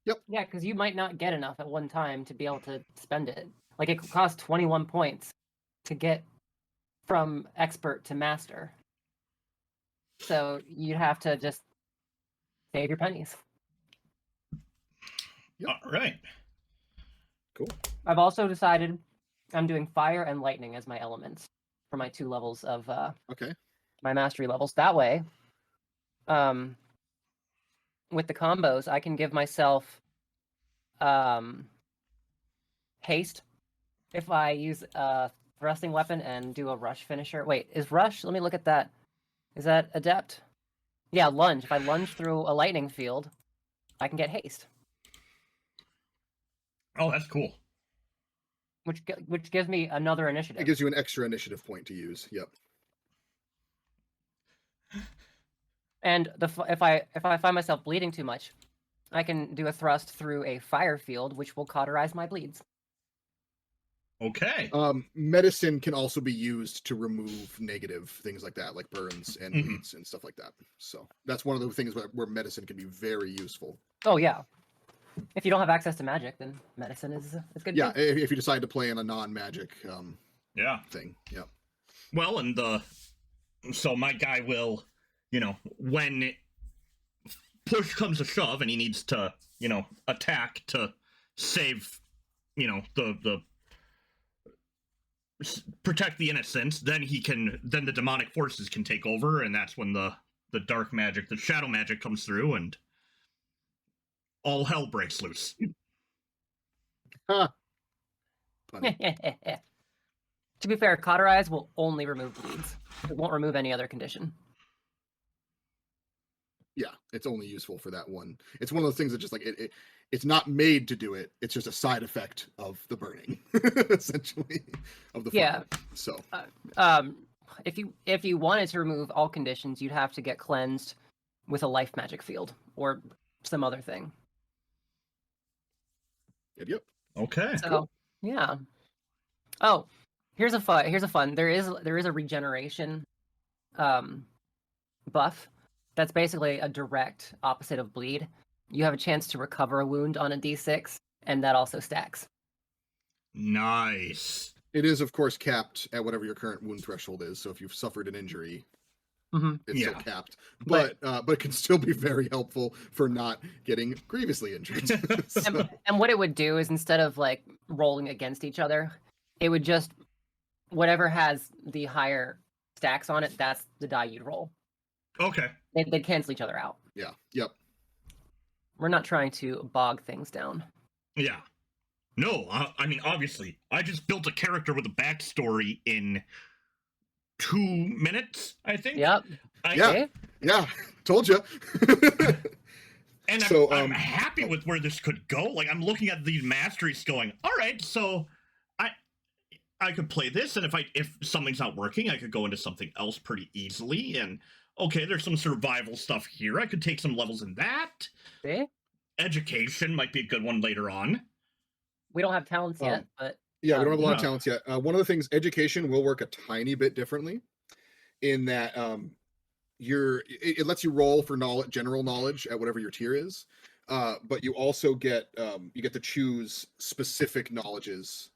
Yep. Yeah, because you might not get enough at one time to be able to spend it. Like, it costs 21 points to get from expert to master. So you'd have to just save your pennies. Yep. All right. Cool. I've also decided I'm doing fire and lightning as my elements for my 2 levels of my mastery levels. That way, with the combos, I can give myself haste if I use a thrusting weapon and do a rush finisher. Wait, is rush? Let me look at that. Is that adept? Yeah, lunge. If I lunge through a lightning field, I can get haste. Oh, that's cool. Which gives me another initiative. It gives you an extra initiative point to use. Yep. And if I find myself bleeding too much, I can do a thrust through a fire field, which will cauterize my bleeds. Okay. Medicine can also be used to remove negative things like that, like burns and bleeds and stuff like that. So that's one of the things where medicine can be very useful. Oh yeah. If you don't have access to magic, then medicine is good. Yeah, if you decide to play in a non-magic thing. Yeah. Well, and so my guy will, when push comes to shove and he needs to, attack to save, the protect the innocents, then the demonic forces can take over, and that's when the dark magic, the shadow magic comes through, and all hell breaks loose. Huh. To be fair, cauterize will only remove bleeds. It won't remove any other condition. Yeah, it's only useful for that one. It's one of those things that just like it's not made to do it. It's just a side effect of the burning, essentially, of the fire. So, if you wanted to remove all conditions, you'd have to get cleansed with a life magic field or some other thing. Yep. Okay. So, cool. Yeah. Oh, here's a fun. There is a regeneration buff that's basically a direct opposite of bleed. You have a chance to recover a wound on a d6, and that also stacks. Nice. It is, of course, capped at whatever your current wound threshold is. So if you've suffered an injury, it's still capped. But it can still be very helpful for not getting grievously injured. And what it would do is, instead of like rolling against each other, it would just, whatever has the higher stacks on it, that's the die you'd roll. Okay. They'd cancel each other out. Yeah. Yep. We're not trying to bog things down. Yeah. No, I mean, obviously, I just built a character with a backstory in 2 minutes, I think. Yep. Yeah. Told you. And so, I'm happy with where this could go. Like, I'm looking at these masteries going, all right, so I could play this, and if something's not working, I could go into something else pretty easily. And okay, there's some survival stuff here. I could take some levels in that. See? Education might be a good one later on. We don't have talents yet, but yeah, we don't have a lot of talents yet. One of the things, education will work a tiny bit differently, in that it lets you roll for general knowledge at whatever your tier is, but you also get to choose specific knowledges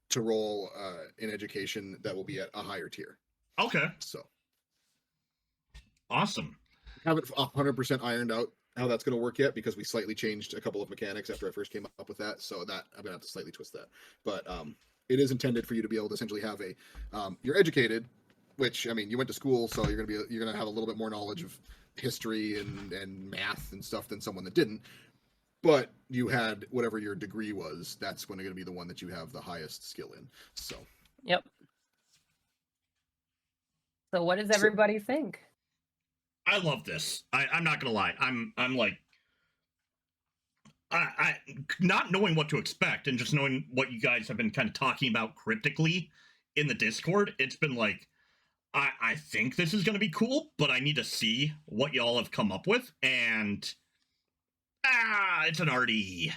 to roll in education that will be at a higher tier. Okay. So awesome. Haven't 100% ironed out how that's going to work yet, because we slightly changed a couple of mechanics after I first came up with that. So that I'm going to have to slightly twist that. But it is intended for you to be able to essentially have you're educated, which I mean, you went to school, so you're gonna have a little bit more knowledge of history and math and stuff than someone that didn't. But you had whatever your degree was. That's going to be the one that you have the highest skill in. So. Yep. So what does everybody think? I love this. I'm not gonna lie. I'm like, I not knowing what to expect and just knowing what you guys have been kind of talking about cryptically in the Discord. It's been like, I think this is gonna be cool, but I need to see what y'all have come up with. And it's an Artie.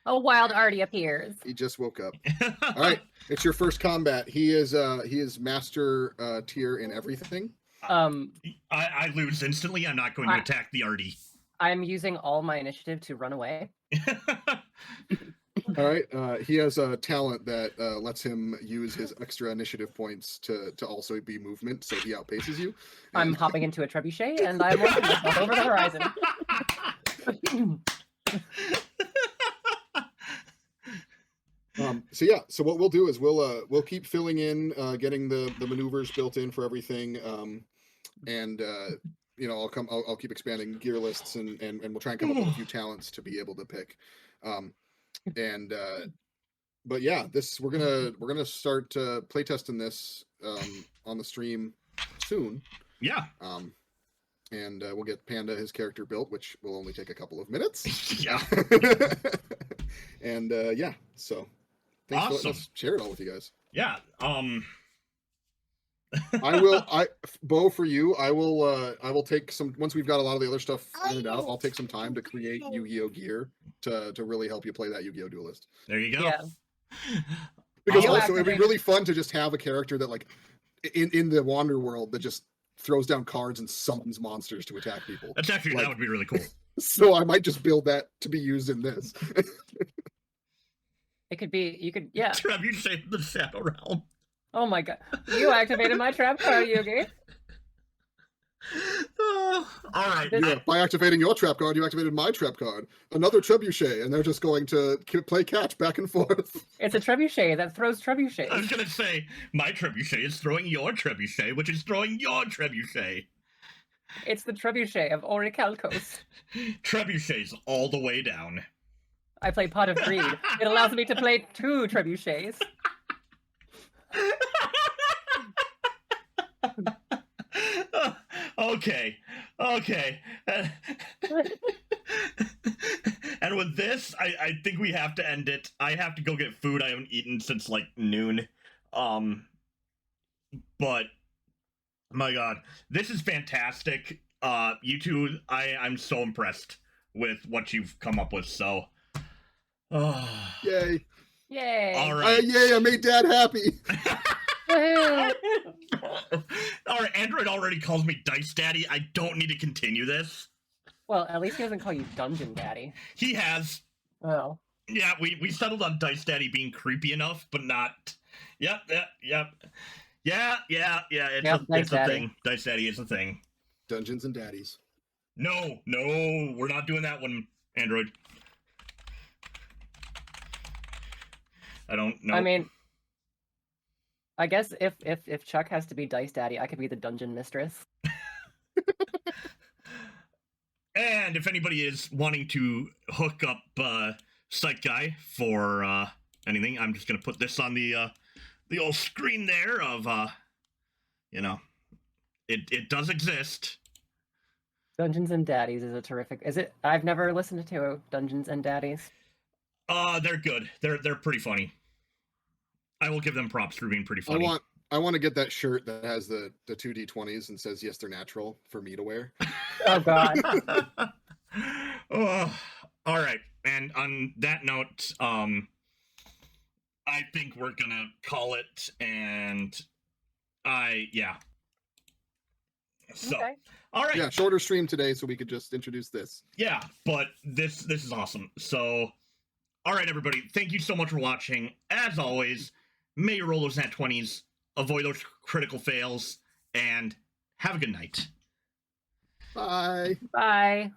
A wild Artie appears. He just woke up. All right, it's your first combat. He is master tier in everything. I lose instantly. I'm not going to attack the Artie. I'm using all my initiative to run away. All right. He has a talent that lets him use his extra initiative points to also be movement, so he outpaces you. I'm hopping into a trebuchet and I'm launching myself over the horizon. So what we'll do is we'll keep filling in, getting the maneuvers built in for everything, and I'll keep expanding gear lists and we'll try and come up with a few talents to be able to pick, but yeah, we're gonna start playtesting this on the stream soon. Yeah. And we'll get Panda his character built, which will only take a couple of minutes. Yeah. And yeah, so thanks for letting us share it all with you guys. Yeah. Bo, for you, I will take some, once we've got a lot of the other stuff ironed out, I'll take some time to create Yu-Gi-Oh gear to really help you play that Yu-Gi-Oh duelist. There you go. Yeah. Because also it'd be really fun to just have a character that, like, in the Wander world, that just throws down cards and summons monsters to attack people. That's actually, that would be really cool. So I might just build that to be used in this. It could be, yeah. Trebuchet the Shadow Realm. Oh my god. You activated my trap card, Yugi. All right. Yeah, by activating your trap card, you activated my trap card. Another trebuchet, and they're just going to play catch back and forth. It's a trebuchet that throws trebuchets. I was going to say, my trebuchet is throwing your trebuchet, which is throwing your trebuchet. It's the trebuchet of Orichalcos. Trebuchets all the way down. I play Pot of Greed. It allows me to play 2 trebuchets. Okay. And with this, I think we have to end it. I have to go get food. I haven't eaten since like noon. But my god, this is fantastic. You two, I'm so impressed with what you've come up with. So Yay. All right. Yay, I made Dad happy. All right, Android already calls me Dice Daddy. I don't need to continue this. Well, at least he doesn't call you Dungeon Daddy. He has. Oh. Yeah, we settled on Dice Daddy being creepy enough, but not. Yep. Yeah. It's a thing. Dice Daddy is a thing. Dungeons and Daddies. No, we're not doing that one, Android. I don't know. I mean, I guess if Chuck has to be Dice Daddy, I could be the Dungeon Mistress. And if anybody is wanting to hook up Psych Guy for anything, I'm just gonna put this on the old screen there of it does exist. Dungeons and Daddies is a terrific. Is it? I've never listened to Dungeons and Daddies. They're good. They're pretty funny. I will give them props for being pretty funny. I want to get that shirt that has the 2D20s and says yes, they're natural for me to wear. Oh god. Oh, all right. And on that note, I think we're gonna call it. And So, okay. All right. Yeah, shorter stream today, so we could just introduce this. Yeah, but this is awesome. So, all right, everybody. Thank you so much for watching. As always, may you roll those nat 20s, avoid those critical fails, and have a good night. Bye. Bye.